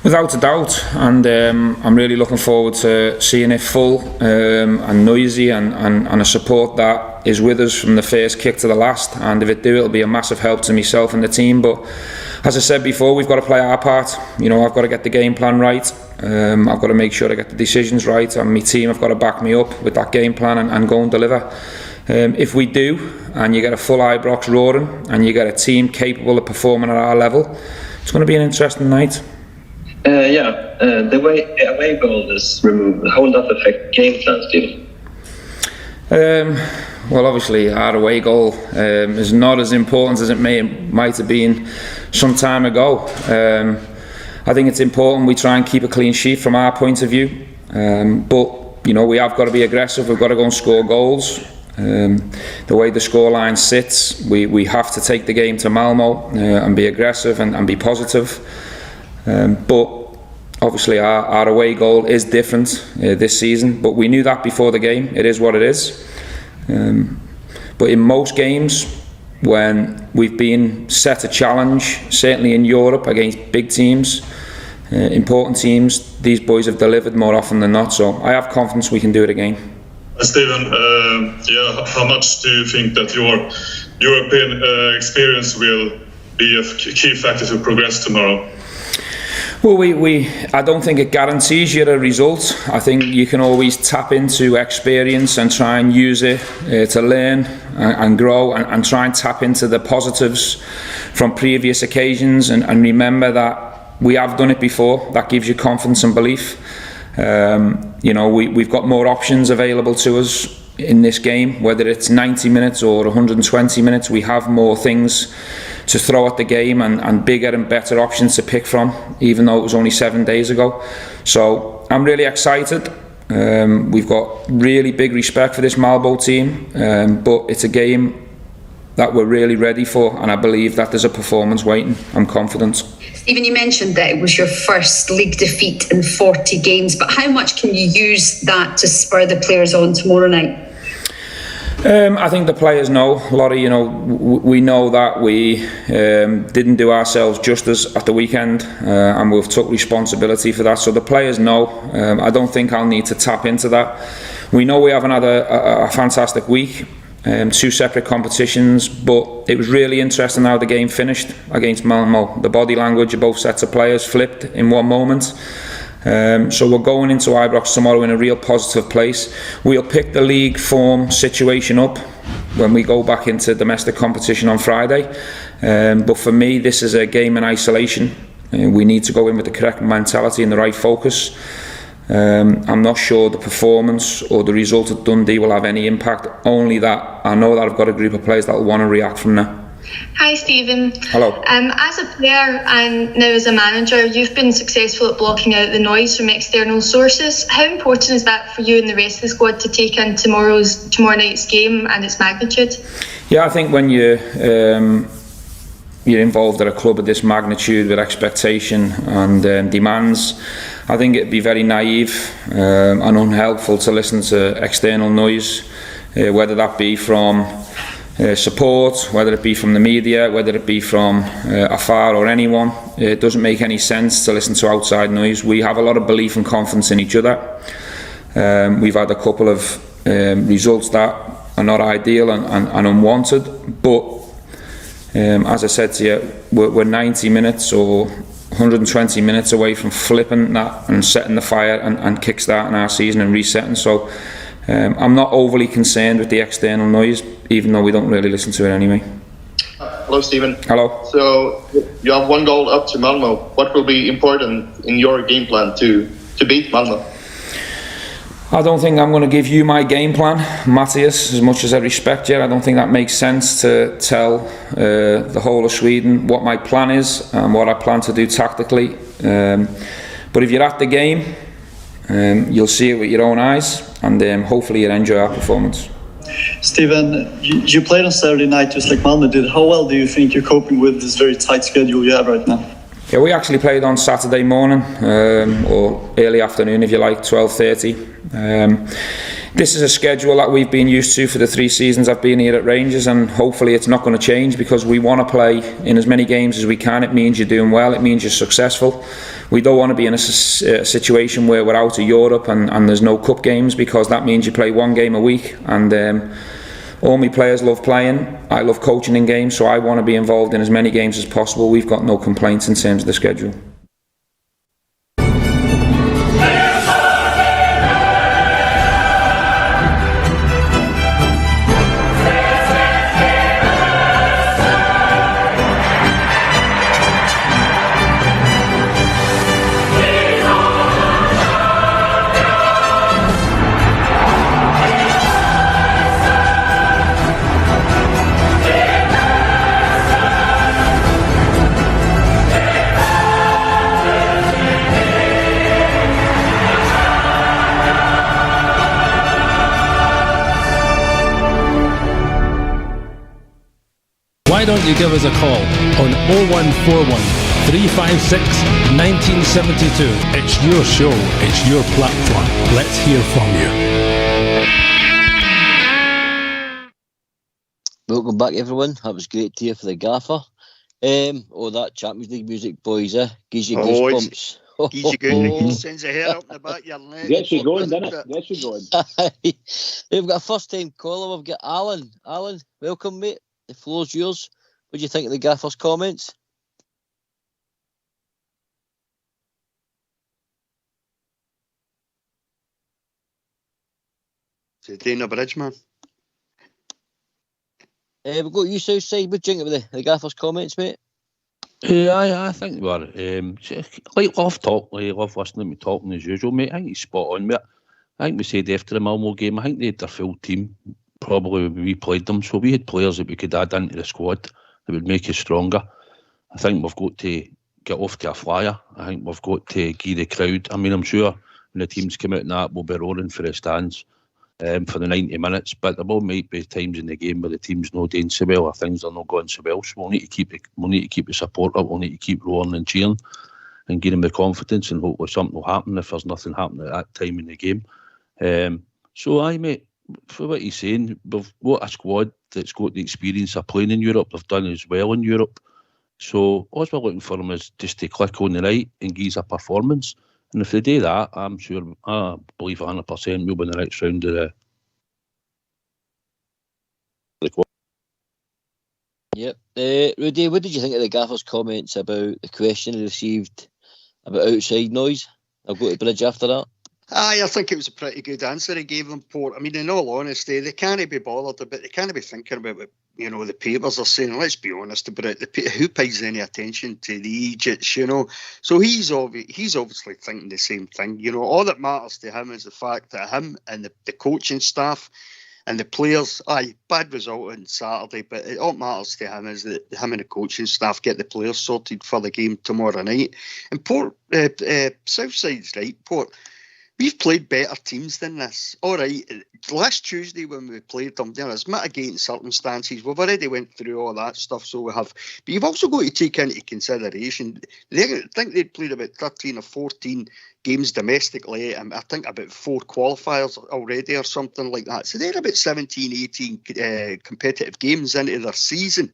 Without a doubt, and I'm really looking forward to seeing it full and noisy, and a support that is with us from the first kick to the last, and if it do, it'll be a massive help to myself and the team. But as I said before, we've got to play our part. You know, I've got to get the game plan right. I've got to make sure I get the decisions right, and my team have got to back me up with that game plan and go and deliver. If we do, and you get a full Ibrox roaring, and you get a team capable of performing at our level, it's going to be an interesting night. The away goal is removed. How will that affect game plan, Stephen? Well, obviously our away goal is not as important as it might have been some time ago. I think it's important we try and keep a clean sheet from our point of view, but you know, we have got to be aggressive. We've got to go and score goals. The way the scoreline sits, we have to take the game to Malmo and be aggressive and be positive. But obviously our away goal is different this season, but we knew that before the game. It is what it is. But in most games, when we've been set a challenge, certainly in Europe against big teams, important teams, these boys have delivered more often than not. So I have confidence we can do it again. Stephen, how much do you think that your European experience will be a key factor to progress tomorrow? Well, I don't think it guarantees you a result. I think you can always tap into experience and try and use it to learn and grow and try and tap into the positives from previous occasions and remember that we have done it before. That gives you confidence and belief. You know, we've got more options available to us in this game, whether it's 90 minutes or 120 minutes. We have more things to throw at the game and bigger and better options to pick from, even though it was only 7 days ago. So I'm really excited. We've got really big respect for this Malmo team, but it's a game that we're really ready for, and I believe that there's a performance waiting. I'm confident. Stephen, you mentioned that it was your first league defeat in 40 games, but how much can you use that to spur the players on tomorrow night? I think the players know, Laurie, you know, we know that we didn't do ourselves justice at the weekend, and we've took responsibility for that, so the players know. I don't think I'll need to tap into that. We know we haven't had a fantastic week, 2 separate competitions, but it was really interesting how the game finished against Malmo. The body language of both sets of players flipped in one moment. So we're going into Ibrox tomorrow in a real positive place. We'll pick the league form situation up when we go back into domestic competition on Friday. But for me, this is a game in isolation. We need to go in with the correct mentality and the right focus. I'm not sure the performance or the result at Dundee will have any impact, only that I know that I've got a group of players that will want to react from there. Hi Stephen. Hello. As a player and now as a manager, you've been successful at blocking out the noise from external sources. How important is that for you and the rest of the squad to take in tomorrow night's game and its magnitude? Yeah, I think when you're involved at a club of this magnitude with expectation and demands, I think it'd be very naive and unhelpful to listen to external noise, whether that be from support, whether it be from the media, whether it be from afar or anyone. It doesn't make any sense to listen to outside noise. We have a lot of belief and confidence in each other. We've had a couple of results that are not ideal and unwanted, but as I said to you, we're 90 minutes or 120 minutes away from flipping that and setting the fire and kick-starting our season and resetting. So I'm not overly concerned with the external noise, even though we don't really listen to it anyway. Hello, Stephen. Hello. So you have 1 goal up to Malmo. What will be important in your game plan to beat Malmo? I don't think I'm going to give you my game plan, Matthias, as much as I respect you. I don't think that makes sense to tell the whole of Sweden what my plan is and what I plan to do tactically. But if you're at the game, you'll see it with your own eyes, and hopefully you'll enjoy our performance. Stephen, you played on Saturday night just like Malmo did. How well do you think you're coping with this very tight schedule you have right now? Yeah, we actually played on Saturday morning, or early afternoon if you like, 12:30. This is a schedule that we've been used to for the 3 seasons I've been here at Rangers, and hopefully it's not going to change, because we want to play in as many games as we can. It means you're doing well, it means you're successful. We don't want to be in a situation where we're out of Europe and there's no cup games, because that means you play 1 game a week, and all my players love playing. I love coaching in games, so I want to be involved in as many games as possible. We've got no complaints in terms of the schedule. Why don't you give us a call on 0141 356 1972. It's your show, it's your platform. Let's hear from you. Welcome back, everyone. That was great to hear for the gaffer. That Champions League music, boys, gives you goosebumps. Sends a hair up in the back of your neck. Gets you going, doesn't it? Gets you going. We've got a first-time caller. We've got Alan. Alan, welcome, mate. The floor's yours. What do you think of the gaffer's comments? Is it Dana Bridgeman? We've got you, Southside. What do you think of the gaffer's comments, mate? I think they were love listening to me talking as usual, mate. I think he's spot on, mate. I think we said after the Malmo game, I think they had their full team. Probably when we played them, so we had players that we could add into the squad that would make us stronger. I think we've got to get off to a flyer. I think we've got to give the crowd. I mean, I'm sure when the teams come out and that, we'll be roaring for the stands for the 90 minutes. But there will might be times in the game where the team's not doing so well or things are not going so well. So we'll need to keep the support up. We'll need to keep roaring and cheering and give them the confidence, and hopefully something will happen if there's nothing happening at that time in the game. Mate. For what he's saying, we've got a squad that's got the experience of playing in Europe. They've done as well in Europe. So all we're looking for them is just to click on the right and give us a performance. And if they do that, I'm sure, I believe 100% we'll win the next round of the quad. Yep. Rudy, what did you think of the gaffer's comments about the question he received about outside noise? I'll go to Bridge after that. I think it was a pretty good answer he gave them, Port. I mean, in all honesty, they can't be bothered about. They can't be thinking about what the papers are saying. Let's be honest about it. Who pays any attention to the Egypts? So he's obviously thinking the same thing. All that matters to him is the fact that him and the coaching staff and the players. Bad result on Saturday, but all that matters to him is that him and the coaching staff get the players sorted for the game tomorrow night. And Port, Southside's right, Port. We've played better teams than this. All right, last Tuesday when we played them, there's mitigating circumstances. We've already went through all that stuff, so we have. But you've also got to take into consideration, I think they'd played about 13 or 14 games domestically, and I think about 4 qualifiers already or something like that. So they're about 17, 18 competitive games into their season.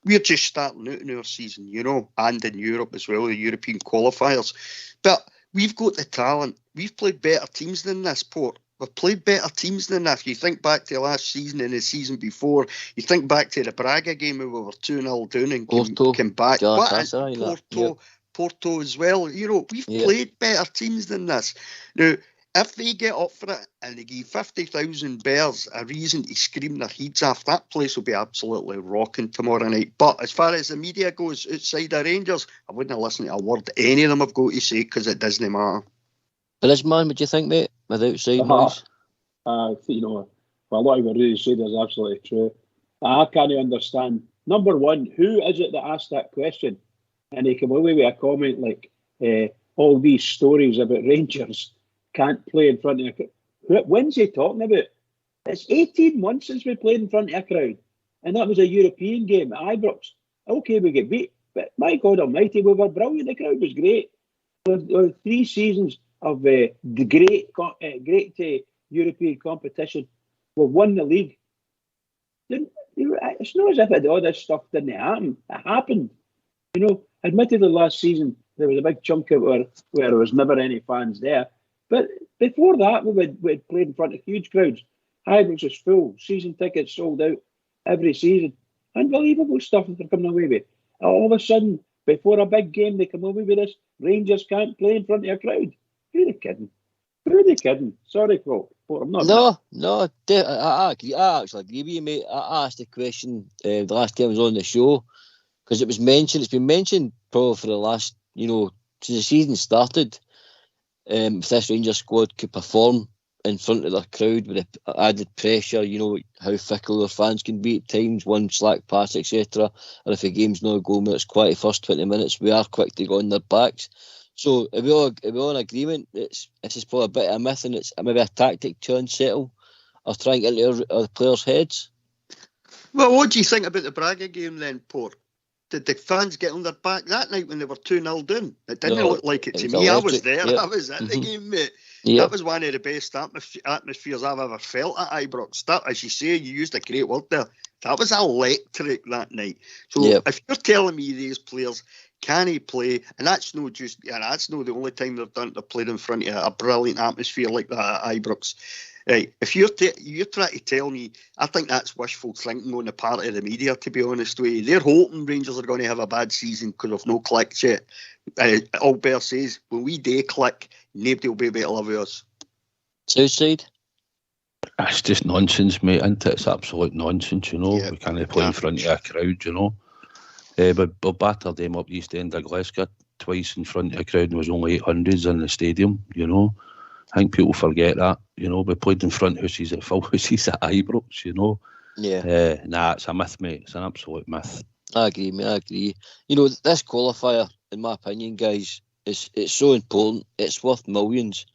We're just starting out in our season, and in Europe as well, the European qualifiers. But we've got the talent. We've played better teams than this, Port. We've played better teams than that. If you think back to last season and the season before, you think back to the Braga game where we were 2-0 down and came back. Porto as well. We've played better teams than this. Now, if they get up for it and they give 50,000 bears a reason to scream their heads off, that place will be absolutely rocking tomorrow night. But as far as the media goes outside the Rangers, I wouldn't listen to a word any of them have got to say because it doesn't matter. Bridgeman, what do you think, mate, with outside noise? A lot of what Rudy said is absolutely true. I can't understand. Number one, who is it that asked that question? And they come away with a comment like, all these stories about Rangers can't play in front of a crowd. When's he talking about? It's 18 months since we played in front of a crowd. And that was a European game at Ibrox. Okay, we get beat. But my God almighty, we were brilliant. The crowd was great. There were 3 seasons of the great European competition. We've won the league. It's not as if all this stuff didn't happen. It happened. Admittedly last season there was a big chunk of where there was never any fans there. But before that, we'd played in front of huge crowds. Ibrox is full. Season tickets sold out every season. Unbelievable stuff that they're coming away with. All of a sudden, before a big game, they come away with this. Rangers can't play in front of a crowd. Who are they kidding? Who are they kidding? Sorry, Paul. I'm not. No, I agree. I actually agree with you, mate. I asked the question the last time I was on the show because it was mentioned. It's been mentioned probably for the last, since the season started. If this Rangers squad could perform in front of their crowd with the added pressure, how fickle their fans can be at times, one slack pass, etc. Or if a game's not going, it's quite the first 20 minutes, we are quick to go on their backs. So if we're all in agreement, this is probably a bit of a myth and it's maybe a tactic to unsettle or trying to get into our players' heads. Well, what do you think about the Braga game then, Port? Did the fans get on their back that night when they were 2-0 down? It didn't look like it to me. I was there. Yep. I was at the game, mate. Yep. That was one of the best atmospheres I've ever felt at Ibrox. That, as you say, you used a great word there. That was electric that night. So if you're telling me these players can play, and that's not the only time they've played in front of a brilliant atmosphere like that at Ibrox. Right, if you're trying to tell me, I think that's wishful thinking on the part of the media, to be honest with you. They're hoping Rangers are going to have a bad season because they've no clicked yet. Albert says, when we do click, nobody will be able to live with us. Southside? That's just nonsense, mate, isn't it? It's absolute nonsense, We can't play in front of a crowd, But we battered them up East End of Glasgow twice in front of a crowd and there was only 800s in the stadium, I think people forget that, we played in front houses at full houses at Ibrox, Yeah. It's a myth, mate. It's an absolute myth. I agree, mate. I agree. This qualifier, in my opinion, guys, it's so important. It's worth millions.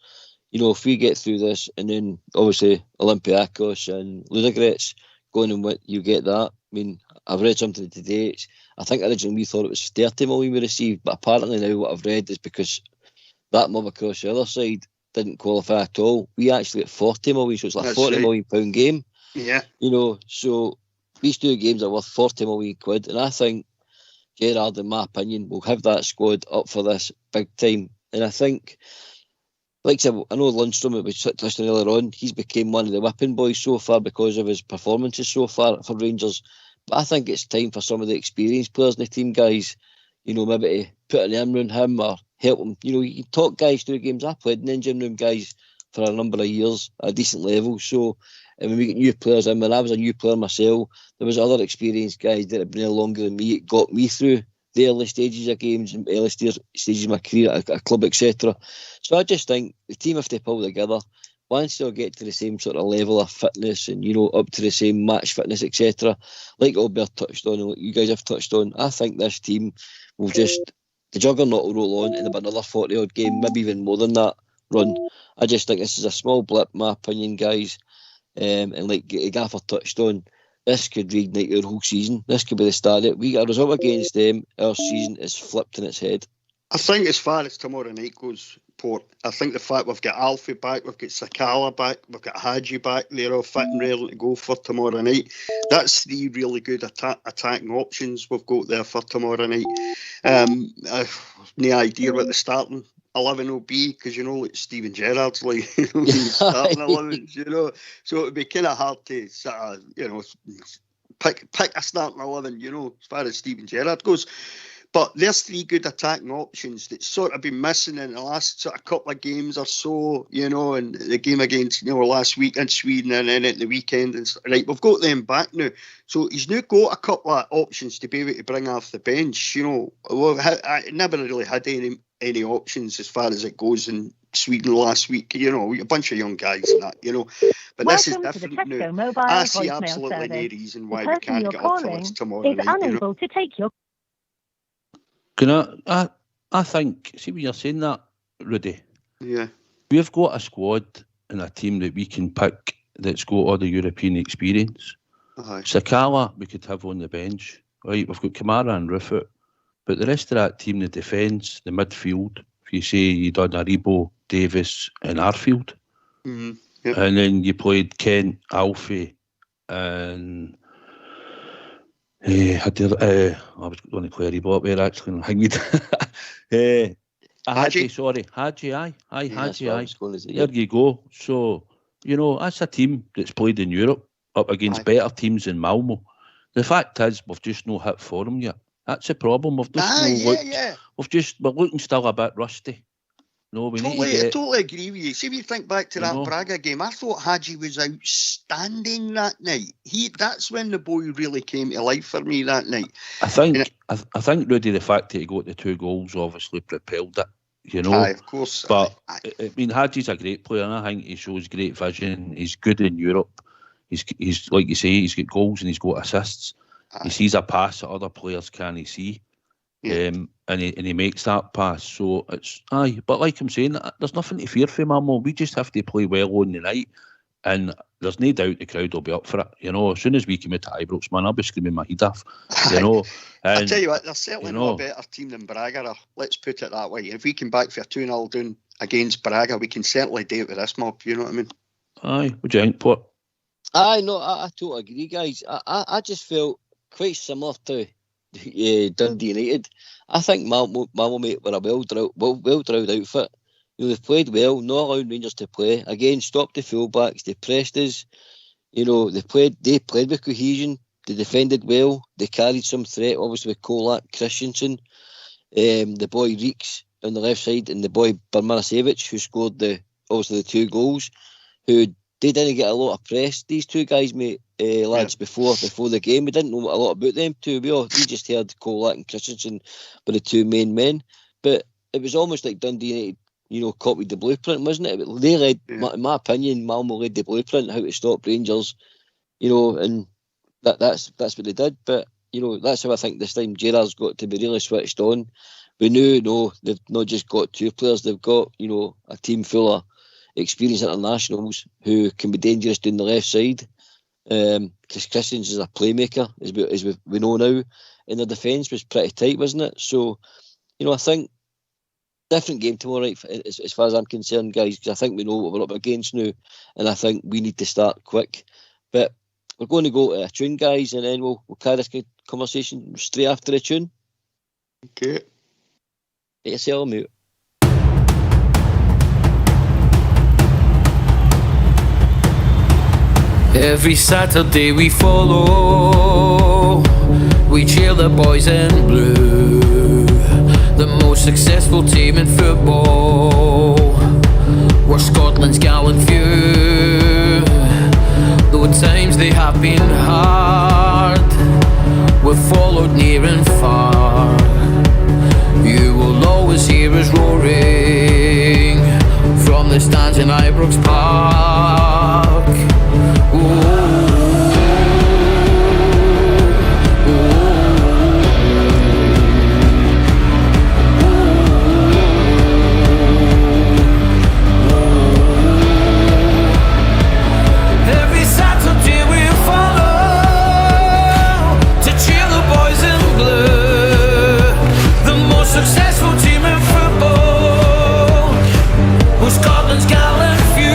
If we get through this and then obviously Olympiacos and Ludogorets going and you get that. I mean, I've read something today. I think originally we thought it was 30 million we received, but apparently now what I've read is because that mob across the other side didn't qualify at all. We actually get 40 million, so it's like a £40 million game. Yeah. So these two games are worth 40 million quid, and I think Gerrard, in my opinion, will have that squad up for this big time. And I think, like I said, I know Lundstrom, that we touched on earlier on, he's became one of the whipping boys so far because of his performances so far for Rangers. But I think it's time for some of the experienced players in the team, guys, maybe to put an arm around him or help him. You talk guys through games. I played in the engine room, guys, for a number of years at a decent level. So when we get new players in, when I was a new player myself, there was other experienced guys that had been there longer than me. It got me through the early stages of games and early stages of my career at a club, etc. So I just think the team, if they pull together, once they'll get to the same sort of level of fitness and, up to the same match fitness, etc., like Albert touched on and like you guys have touched on, I think this team will the juggernaut will roll on in about another 40-odd game, maybe even more than that run. I just think this is a small blip, in my opinion, guys. And like Gaffer touched on, this could reignite our whole season. This could be the start of it. We get a result against them, our season is flipped in its head. I think as far as tomorrow night goes, Port, I think the fact we've got Alfie back, we've got Sakala back, we've got Hadji back, they're all fit and ready to go for tomorrow night. That's three really good attacking options we've got there for tomorrow night. No idea what the starting 11 will be, because like Steven Gerrard's like starting 11, so it'd be kind of hard to pick a starting 11, as far as Steven Gerrard goes. But there's three good attacking options that sort of been missing in the last sort of couple of games or so, and the game against, last week in Sweden and then at the weekend. And right, we've got them back now. So he's now got a couple of options to be able to bring off the bench. I never really had any options as far as it goes in Sweden last week. A bunch of young guys and that, But this is different now. I see absolutely no reason why we can't get up for this tomorrow night. Unable to take your I think, see when you're saying that, Rudy, yeah, we've got a squad and a team that we can pick that's got all the European experience. Sakala we could have on the bench, right? We've got Kamara and Rufus, but the rest of that team, the defence, the midfield, if you say you done Aribo, Davis and Arfield, and then you played Kent, Alfie and I was going to play Aribo up there actually. Hadji, Hadji. There you go. So You know, that's a team that's played in Europe up against better teams than Malmo. The fact is, we've just no hit form yet. That's the problem. We've just we're looking still a bit rusty. No, we need to get... I totally agree with you. See, if you think back to that Braga game, I thought Hadji was outstanding that night. That's when the boy really came to life for me that night. I think, Rudy, the fact that he got the 2 goals obviously propelled it. You know, of course. But I mean, Hadji's a great player, and I think he shows great vision. He's good in Europe. He's like you say, he's got goals and he's got assists. He sees a pass that other players can't see. And he makes that pass, so it's but like I'm saying, there's nothing to fear from Malmo. We just have to play well on the night, and there's no doubt the crowd will be up for it. You know, as soon as we come into Ibrox, man, I'll be screaming my head off. You know, I tell you what, they're certainly not a better team than Braga. Let's put it that way. If we come back for a 2-0 down against Braga, we can certainly do it with this mob. You know what I mean? Aye, what do you think, Port? I totally agree, guys. I just felt quite similar to Dundee United. I think Malmo mate were a well-drilled outfit. You know, they've played well, not allowing Rangers to play. Again, stopped the fullbacks, they pressed us. You know, they played with cohesion, they defended well, they carried some threat, obviously with Kolak, Christensen, the boy Reeks on the left side, and the boy Bermanasevic, who scored the 2 goals, who they didn't get a lot of press. These 2 guys, mate, lads, before the game, we didn't know a lot about them too. We just heard Kolak and Christensen were the 2 main men, but it was almost like Dundee United, you know, copied the blueprint, wasn't it? They led, in my opinion, Malmo led the blueprint how to stop Rangers, you know, and that's what they did. But you know, that's how I think this time Gerrard's got to be really switched on. We knew, no, they've not just got 2 players; they've got, you know, a team full of experienced internationals who can be dangerous down the left side. Because Christians is a playmaker, as we know now, and their defence was pretty tight, wasn't it? So, you know, I think different game tomorrow night as far as I'm concerned, guys, because I think we know what we're up against now, and I think we need to start quick. But we're going to go to a tune, guys, and then we'll carry this conversation straight after the tune. Okay. Get yourself a mute. Every Saturday we follow, we cheer the boys in blue, the most successful team in football. We're Scotland's gallant few, though at times they have been hard. We've followed near and far. You will always hear us roaring from the stands in Ibrox Park. Every Saturday we follow to cheer the boys in blue, the most successful team in football. We're Scotland's gallant few.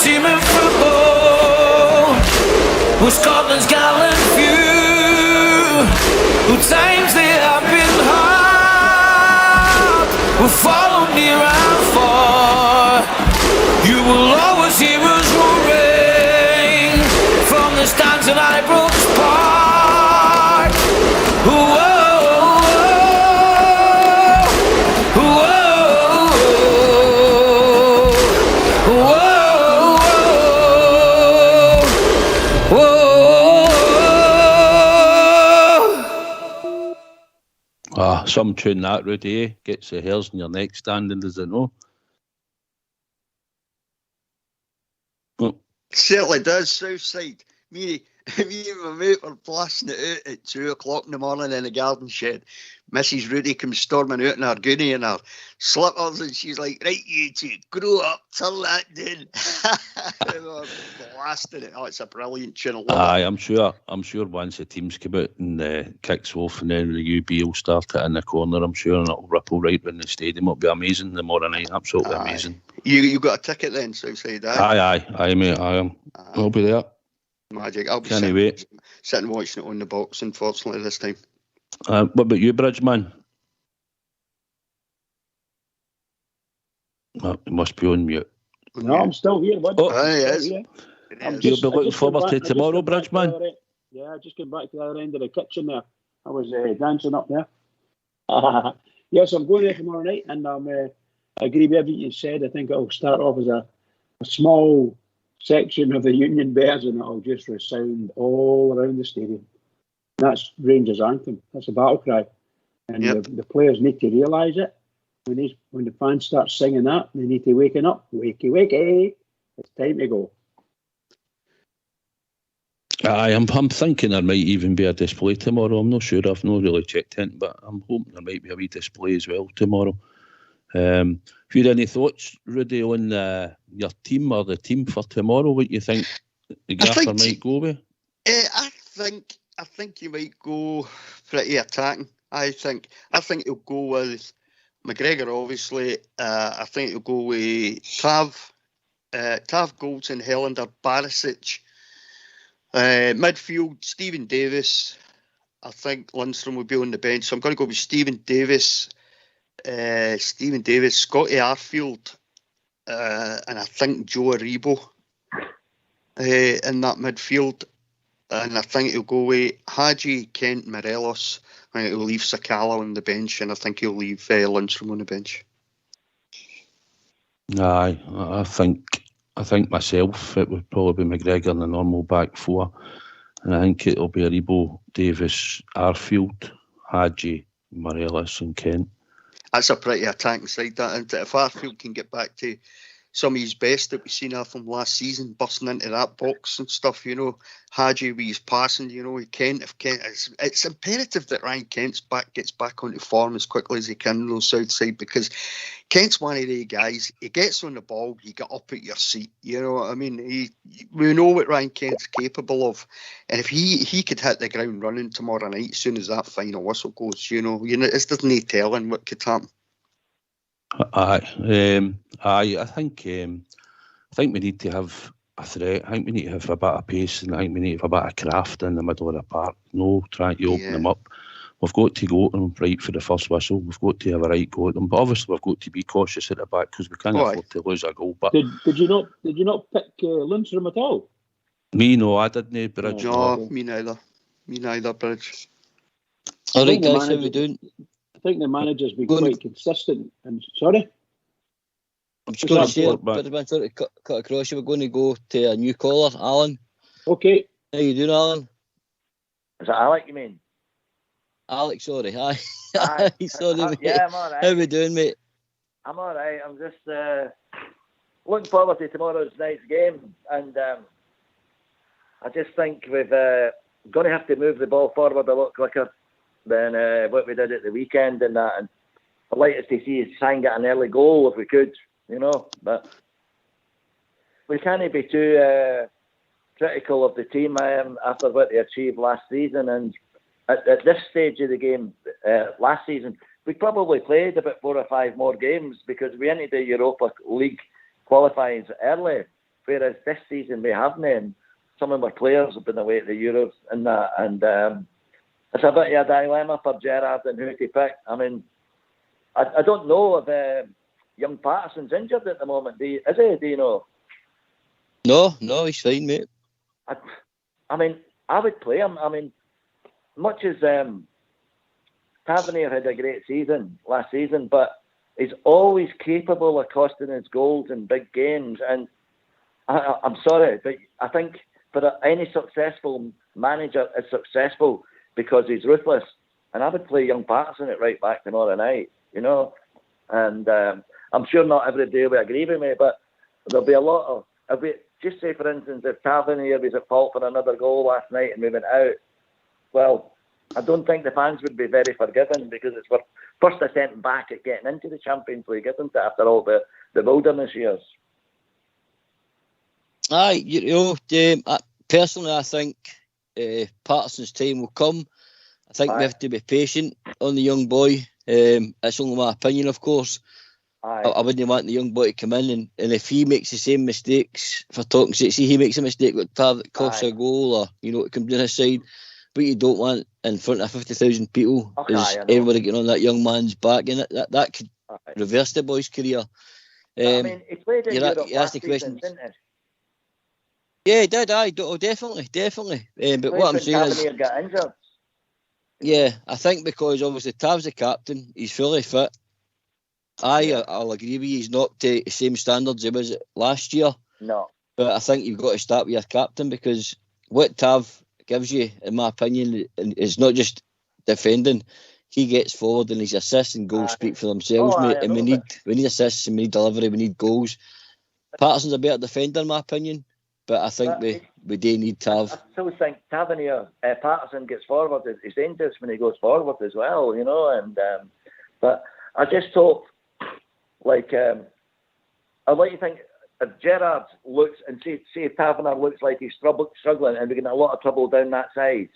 team in football. We're Scotland's gallant few, who times they have been hard, will follow near and far. You will always hear us roaring from the stands at Ibrox Park. Whoa. Some tune that, Rudy, eh? Gets the hairs in your neck standing, does it know? Oh. Certainly does, Southside. Me and my mate were blasting it out at 2 o'clock in the morning in the garden shed. Mrs. Rudy comes storming out in her goonie and her slippers, and she's like, right, you two, grow up, turn that down. We were blasting it. Oh, it's a brilliant tune. Aye, I'm sure once the teams come out and kicks off and then the UB will start it in the corner, I'm sure, and it'll ripple right round the stadium. It'll be amazing tomorrow night, absolutely amazing. You got a ticket then, Southside, aye, mate, I am. I'll be there. Magic. I'll be sitting watching it on the box, unfortunately, this time. What about you, Bridgeman? Oh, you must be on mute. No, I'm still here, bud. Oh, he is. You'll be looking forward to tomorrow, Bridgeman? Yeah, I just came back to the other end of the kitchen there. I was dancing up there. Yes, I'm going there tomorrow night, and I agree with everything you said. I think it'll start off as a small section of the Union Bears, and it'll just resound all around the stadium. That's Rangers' anthem. That's a battle cry, and the players need to realise it. When the fans start singing that, they need to waken up. Wakey, wakey! It's time to go. I'm thinking there might even be a display tomorrow. I'm not sure. I've not really checked in, but I'm hoping there might be a wee display as well tomorrow. Have you had any thoughts, Rudy, on your team or the team for tomorrow? What you think the gaffer might go with? I think you might go pretty attacking. I think he'll go with McGregor, obviously. I think he'll go with Tav, Goldson, Helander, Barisic. Midfield, Stephen Davis. I think Lundstrom will be on the bench. So I'm going to go with Stephen Davis, Scotty Arfield, and I think Joe Aribo in that midfield. And I think he'll go with Hadji, Kent, Morelos. I think he'll leave Sakala on the bench, and I think he'll leave Lundstrom on the bench. Aye, I think myself it would probably be McGregor in the normal back four, and I think it'll be Aribo, Davis, Arfield, Hadji, Morelos, and Kent. That's a pretty attacking side, that, isn't it? If Arfield can get back to some of his best that we've seen off him last season, busting into that box and stuff, Hadji with his passing, Kent, it's imperative that Ryan Kent gets back onto form as quickly as he can on the south side, because Kent's one of the guys, he gets on the ball, you get up at your seat, you know what I mean? We know what Ryan Kent's capable of, and if he could hit the ground running tomorrow night as soon as that final whistle goes, it doesn't telling what could happen. I think we need to have a threat. I think we need to have a bit of pace, and I think we need to have a bit of craft in the middle of the park. No trying to open them up. We've got to go at them right for the first whistle. We've got to have a right go at them. But obviously we've got to be cautious at the back, because we can't afford to lose a goal. But did you not pick Lundstrom at all? Me, no, I didn't. Bridge. No, me neither, Bridge. All right, guys, how we doing? I think the manager's been quite consistent. And sorry, I'm just going to say, sorry to cut across you. We're going to go to a new caller, Alan. Okay. How you doing, Alan? Is that Alec, you mean? Alex, sorry. Hi. Sorry, mate. Yeah, I'm all right. How we doing, mate? I'm all right. I'm just looking forward to tomorrow's night's game, and I just think we've going to have to move the ball forward a lot quicker than what we did at the weekend and that. And I'd like us to see us try and get an early goal if we could, but we can't be too critical of the team after what they achieved last season. And at this stage of the game, last season, we probably played about 4 or 5 more games because we entered the Europa League qualifiers early. whereas this season we haven't, and some of our players have been away at the Euros and that, and it's a bit of a dilemma for Gerrard and who to pick. I mean, I don't know if young Patterson's injured at the moment. Is he? Do you know? No, he's fine, mate. I mean, I would play him. I mean, much as Tavernier had a great season last season, but he's always capable of costing his goals in big games. And I'm sorry, but I think for any successful manager is successful because he's ruthless. And I would play young Patterson at right back tomorrow night, you know. And I'm sure not everybody will agree with me, but there'll be a lot of... just say, for instance, if Tavernier was at fault for another goal last night and we went out, well, I don't think the fans would be very forgiving because it's first attempt back at getting into the Champions League, isn't it, after all the wilderness years? Aye, personally, I think Patterson's time will come. I think we have to be patient on the young boy. That's only my opinion, of course. I wouldn't want the young boy to come in and if he makes the same mistakes, for talking shit, see he makes a mistake with Tav that costs a goal or, it comes down his side. What you don't want in front of 50,000 people is everybody getting on that young man's back, and that could reverse the boy's career. I mean, he played in Europe last season, didn't he? Yeah, he did, definitely. But what I'm saying is... got injured. Yeah, I think because obviously Tav's the captain, he's fully fit. I'll agree with you, he's not to the same standards he was last year. No. But I think you've got to start with your captain because what Tav gives you, in my opinion, is not just defending. He gets forward and his assists and goals speak for themselves, mate. And we need assists and we need delivery, we need goals. Patterson's a better defender, in my opinion, but I think we do need Tav. I still think Tavernier, Patterson gets forward. It's dangerous when he goes forward as well, And but I just hope, I'd like to think if Gerrard looks and see if Tavernier looks like he's struggling and we're getting a lot of trouble down that side,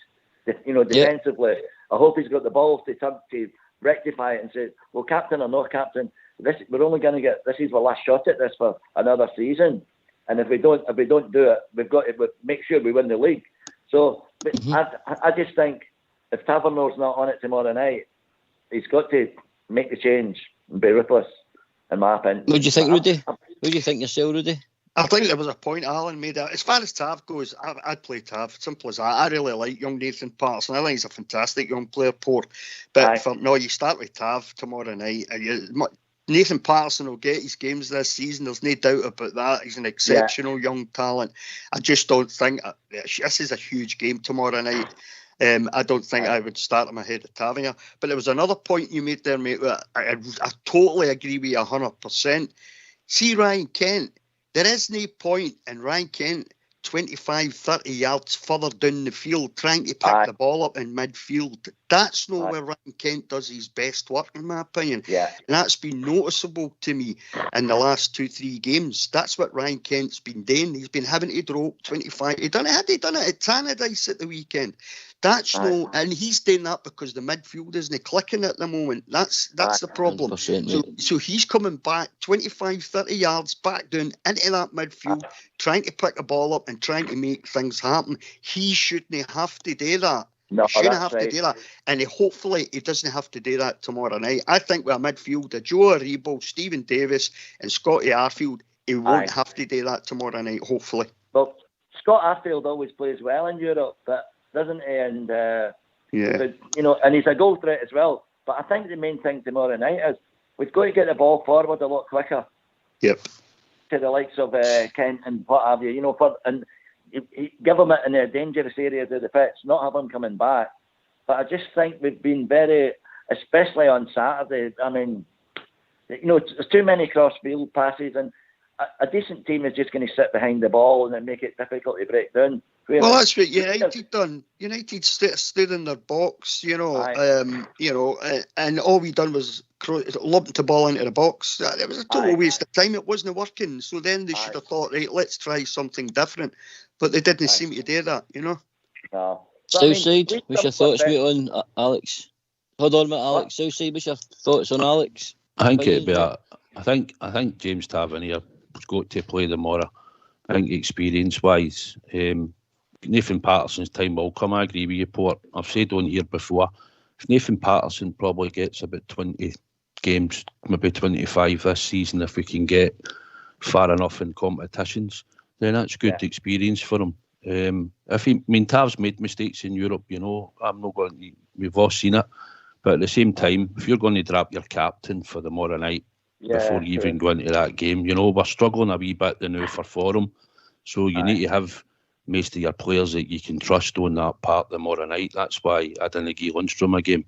defensively. I hope he's got the balls to rectify it and say, well, captain or not captain, we're only going to get this is our last shot at this for another season, and if we don't do it, we've got to make sure we win the league. So I just think if Tavernier's not on it tomorrow night, he's got to make the change and be ruthless. In my opinion. What do you think, Rudy? What do you think yourself, Rudy? I think there was a point Alan made. As far as Tav goes, I'd play Tav. Simple as that. I really like young Nathan Patterson. I think he's a fantastic young player, Port. But you start with Tav tomorrow night. Nathan Patterson will get his games this season. There's no doubt about that. He's an exceptional young talent. I just don't think this is a huge game tomorrow night. I don't think I would start him ahead of Tavernier. But there was another point you made there, mate. I totally agree with you 100%. See Ryan Kent. There is no point in Ryan Kent 25, 30 yards further down the field trying to pick the ball up in midfield. That's not where Ryan Kent does his best work, in my opinion. Yeah. And that's been noticeable to me in the last 2-3 games. That's what Ryan Kent's been doing. He's been having to drop 25. He done it at Tannadice at the weekend. That's and he's doing that because the midfield isn't clicking at the moment. That's the problem. So he's coming back 25, 30 yards back down into that midfield, trying to pick a ball up and trying to make things happen. He shouldn't have to do that. No, he shouldn't have to do that. And hopefully he doesn't have to do that tomorrow night. I think with a midfield of Joe Aribo, Stephen Davis and Scotty Arfield, he won't have to do that tomorrow night, hopefully. Well, Scott Arfield always plays well in Europe, but doesn't he? And and he's a goal threat as well. But I think the main thing tomorrow night is we've got to get the ball forward a lot quicker. Yep. To the likes of Kent and what have you, and give them it in the dangerous areas of the pitch, not have them coming back. But I just think we've been very, especially on Saturday. I mean, there's too many cross-field passes, and a decent team is just going to sit behind the ball and then make it difficult to break down. Well, that's what United done. United stood in their box, and all we done was lobbed the ball into the box. It was a total waste of time. It wasn't working. So then they should have thought, right, let's try something different. But they didn't seem to do that, No. Southside, what's your thoughts, mate, on Alex? Hold on, mate, Alex. Southside, what's your thoughts on Alex? I think it'd be I think James Tavernier has got to play tomorrow. I think experience-wise, Nathan Patterson's time will come. I agree with you, Port. I've said on here before, if Nathan Patterson probably gets about 20 games, maybe 25 this season, if we can get far enough in competitions, then that's good experience for him. Tav's made mistakes in Europe, I'm not going to, we've all seen it, but at the same time, if you're going to drop your captain for tomorrow night before you even go into that game, we're struggling a wee bit now for form, so you need to have most of your players that you can trust on that part tomorrow night. That's why I didn't give Lundstrom a game.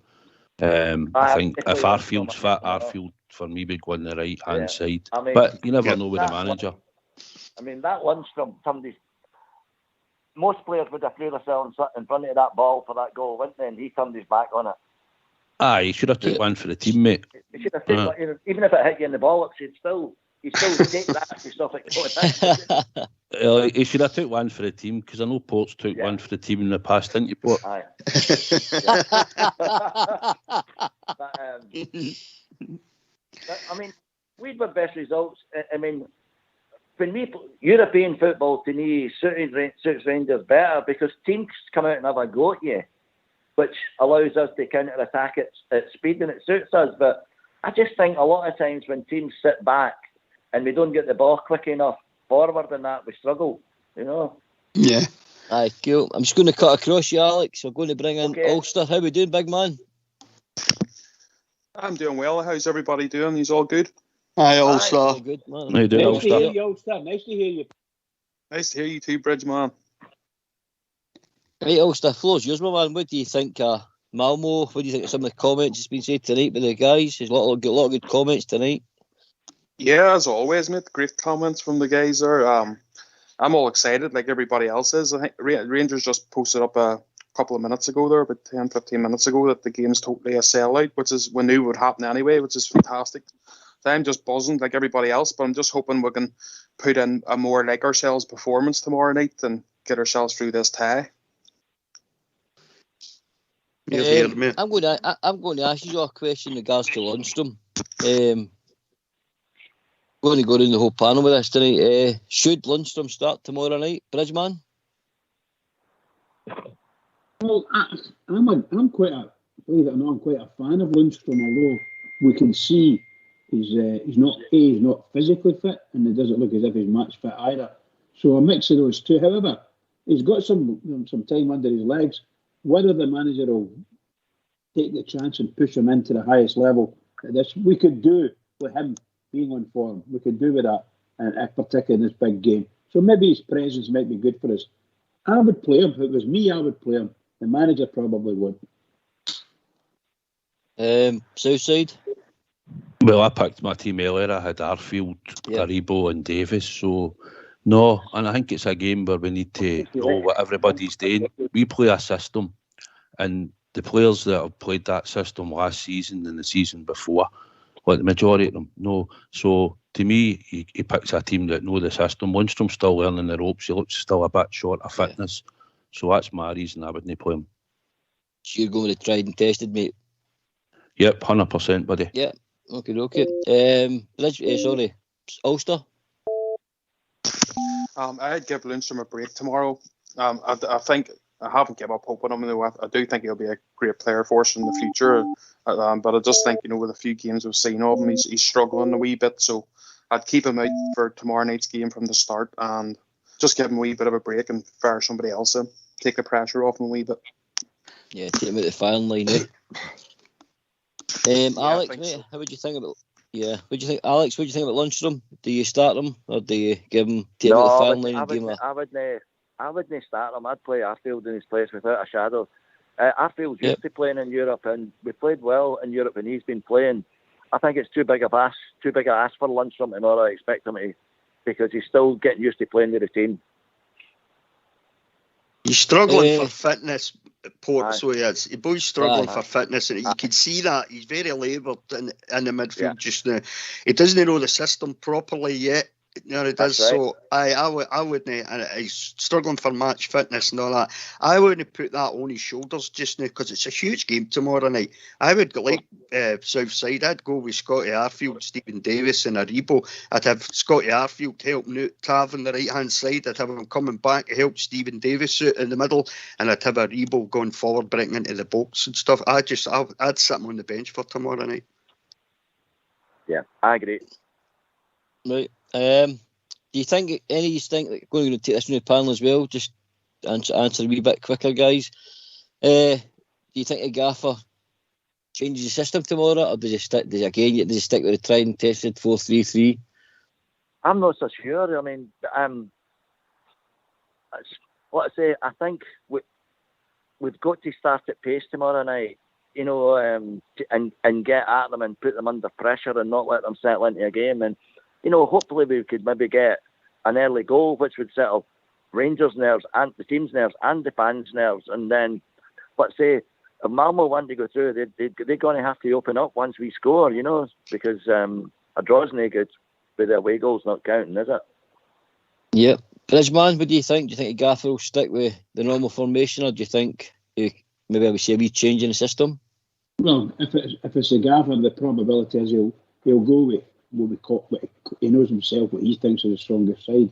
I think if Arfield's fit, Arfield for me would go on the right hand side. But you never know with the manager. That Lundstrom, most players would have threw themselves in front of that ball for that goal, wouldn't they? And he turned his back on it. Aye, he should have took one for the team, mate. He should have taken, even if it hit you in the bollocks, he'd still take that to stop it going in. He should have took one for the team, because I know Port's took one for the team in the past, didn't you, Port? Aye. We were best results. When European football to me suits Rangers better, because teams come out and have a go at you, which allows us to counter-attack at speed, and it suits us. But I just think a lot of times when teams sit back and we don't get the ball quick enough forward and that, we struggle, Yeah. Aye, cool. I'm just going to cut across you, Alex. We're going to bring in Ulster. How we doing, big man? I'm doing well. How's everybody doing? He's all good? Hi, Ulster. All good, man. How you doing, Nice to hear you, Ulster. Nice to hear you. Nice to hear you too, Bridgeman. Right, Ulster, floor's yours, my man. What do you think of Malmo? What do you think of some of the comments that's been said tonight by the guys? There's a lot of good comments tonight. Yeah, as always, mate. Great comments from the guys there. I'm all excited, like everybody else is. I think Rangers just posted up a couple of minutes ago there, about 10, 15 minutes ago, that the game's totally a sellout, which is, we knew would happen anyway, which is fantastic. So I'm just buzzing like everybody else, but I'm just hoping we can put in a more like ourselves performance tomorrow night and get ourselves through this tie. I'm going to ask you a question in regards to Lundstrom. Going to go around the whole panel with this tonight. Should Lundstrom start tomorrow night, Bridgeman? Well, I'm quite a fan of Lundstrom, although we can see he's not physically fit, and it doesn't look as if he's match fit either. So a mix of those two. However, he's got some time under his legs. Whether the manager will take the chance and push him into the highest level, this we could do with him being on form. We could do with that, and particularly in this big game. So maybe his presence might be good for us. I would play him. If it was me, I would play him. The manager probably would. Southside? Well, I picked my team earlier. I had Arfield, Aribo and Davis. So, no, and I think it's a game where we need to know what everybody's doing. We play a system, and the players that have played that system last season and the season before, like the majority of them, no. So, to me, he picks a team that know the system. Lundstrom's still learning the ropes. He looks still a bit short of fitness. So that's my reason I wouldn't play him. So you're going with the tried and tested, mate? Yep, 100%, buddy. Yeah, okay. Sorry, Ulster? I'd give Lundstrom a break tomorrow. I think I haven't given up hope on him, though. I do think he'll be a great player for us in the future. But I just think, with a few games we've seen of him, he's struggling a wee bit. So I'd keep him out for tomorrow night's game from the start and just give him a wee bit of a break and fire somebody else in. Take the pressure off him a wee bit. Yeah, take him out the firing line, Alex, mate, so. How would you think about? Yeah, what do you think, Alex? What do you think about Lundstrom? Do you start him or do you take him out the firing line and give him I wouldn't start him. I'd play Arfield in his place without a shadow. Arfield's used to playing in Europe, and we played well in Europe when he's been playing. I think it's too big a ask for Lundstrom tomorrow. I expect him to, because he's still getting used to playing with the team. He's struggling for fitness, Port, so he is. The boy's struggling for fitness, and you can see that. He's very laboured in the midfield just now. He doesn't know the system properly yet. No, it does. Right. So I wouldn't, and he's struggling for match fitness and all that. I wouldn't put that on his shoulders just now because it's a huge game tomorrow night. I would go like Southside. I'd go with Scotty Arfield, Stephen Davis, and Aribo. I'd have Scotty Arfield helping out Tav on the right hand side. I'd have him coming back to help Stephen Davis out in the middle, and I'd have Aribo going forward, breaking into the box and stuff. I'd sit him on the bench for tomorrow night. Yeah, I agree. Right. Do you think any of you think that going to take this from the panel as well? Just answer a wee bit quicker, guys. Do you think the gaffer changes the system tomorrow, or does he stick with the tried and tested 4-3-3? I'm not so sure. I mean, what I say, I think we've got to start at pace tomorrow night. You know, and get at them and put them under pressure and not let them settle into a game. And you know, hopefully we could maybe get an early goal, which would settle Rangers' nerves and the team's nerves and the fans' nerves. And then, let's say, if Malmo want to go through, they're going to have to open up once we score, you know, because a draw's no good with the away goals not counting, is it? Yeah. Bridgeman, what do you think? Do you think the gaffer will stick with the normal formation, or do you think maybe I would say a wee change in the system? Well, if it's a gaffer, the probability is he'll go with what he knows himself what he thinks is the strongest side.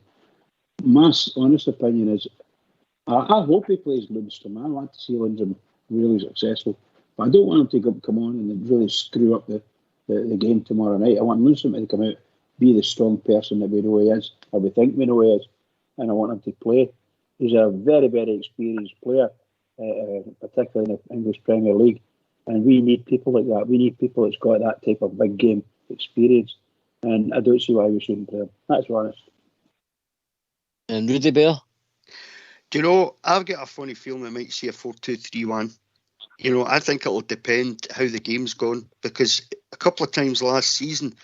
My honest opinion is, I hope he plays Lundstrom. I want to see Lundstrom really successful, but I don't want him to come on and really screw up the game tomorrow night. I want Lundstrom to come out, be the strong person that we know he is, or we think we know he is, and I want him to play. He's a very, very experienced player, particularly in the English Premier League, and we need people like that. We need people that's got that type of big game experience, and I don't see why we shouldn't play him. That's honest. And Rudy Bear? Do you know, I've got a funny feeling we might see a 4-2-3-1. You know, I think it'll depend how the game's gone, because a couple of times last season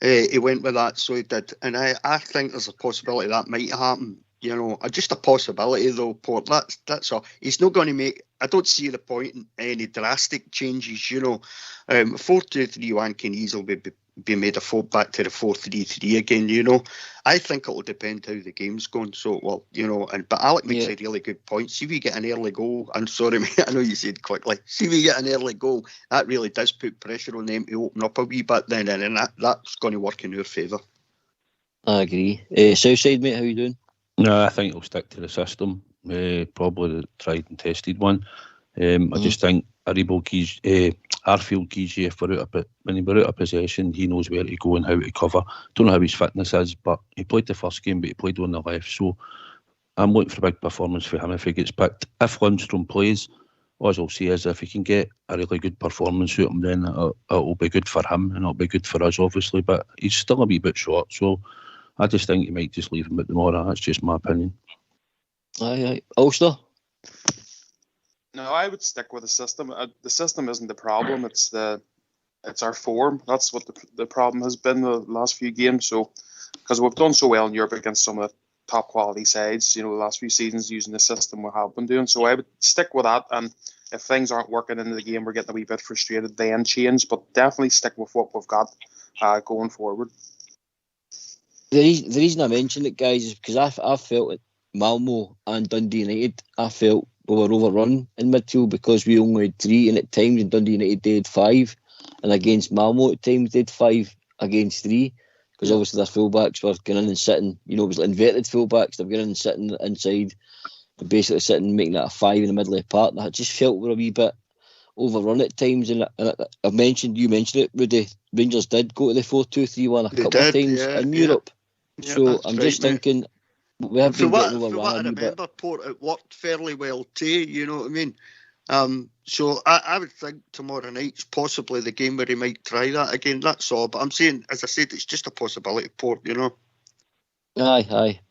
he went with that, so he did, and I think there's a possibility that might happen. You know, just a possibility though, Port. That's all. He's not going to make. I don't see the point in any drastic changes. You know, 4-2-3-1 can easily be made back to the 4-3-3 again. You know, I think it will depend how the game's going. So, well, you know, but Alec makes a really good point. See, if we get an early goal. I'm sorry, mate, I know you said quickly. See, if we get an early goal, that really does put pressure on them to open up a wee bit. Then, and that's going to work in our favour. I agree. Southside, mate, how you doing? No, I think he'll stick to the system, probably the tried and tested one. I just think Arfield Kiji, when we're out of possession, he knows where to go and how to cover. Don't know how his fitness is, but he played the first game, but he played on the left. So I'm looking for a big performance for him if he gets picked. If Lundstrom plays, all I'll say is if he can get a really good performance out of him, then it'll be good for him and it'll be good for us, obviously. But he's still a wee bit short, so I just think you might just leave him at tomorrow. That's just my opinion. Aye. Ulster? No, I would stick with the system. The system isn't the problem. It's our form. That's what the problem has been the last few games. So, because we've done so well in Europe against some of the top quality sides, you know, the last few seasons using the system we have been doing. So I would stick with that. And if things aren't working into the game, we're getting a wee bit frustrated, then change. But definitely stick with what we've got going forward. The reason I mentioned it, guys, is because I felt at Malmo and Dundee United, I felt we were overrun in midfield because we only had 3, and at times in Dundee United they had 5, and against Malmo at times they had 5 against 3, because obviously their fullbacks were going in and sitting, you know, it was like inverted fullbacks, they were going in and sitting inside, and basically sitting, making that a 5 in the middle of the park, and I just felt we were a wee bit overrun at times, and you mentioned it, Rudy, Rangers did go to the 4-2-3-1 a couple of times in Europe. Yeah, so I'm just thinking we have been getting overrun. For what I remember, Port, it worked fairly well too. You know what I mean? So I would think tomorrow night's possibly the game where he might try that again. That's all. But I'm saying, as I said, it's just a possibility, Port. You know. Aye.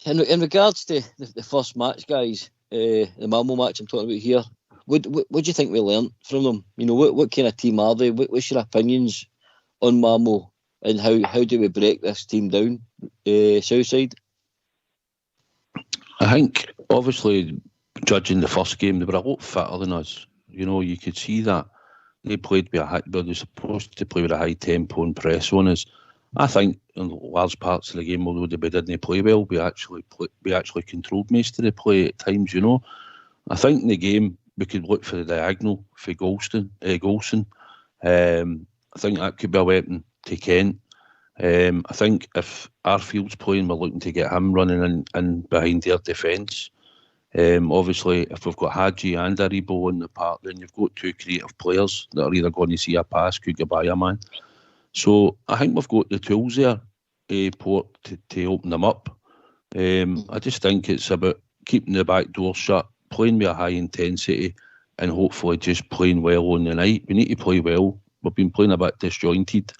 In regards to the first match, guys, the Malmo match I'm talking about here, what do you think we learnt from them? You know, what kind of team are they? What's your opinions on Malmo? And how do we break this team down, Southside? I think, obviously, judging the first game, they were a lot fitter than us. You know, you could see that. they played with they're supposed to play with a high tempo and press on us. I think in large parts of the game, although we didn't play well, we actually controlled most of the play at times. I think in the game we could look for the diagonal for Golson. I think that could be a weapon to Kent. I think if Arfield's playing, we're looking to get him running in behind their defence. Obviously, if we've got Hadji and Aribo in the park, then you've got two creative players that are either going to see a pass, could get by a man. So I think we've got the tools there, Port, to open them up. I just think it's about keeping the back door shut, playing with a high intensity, and hopefully just playing well on the night. We need to play well. We've been playing a bit disjointed,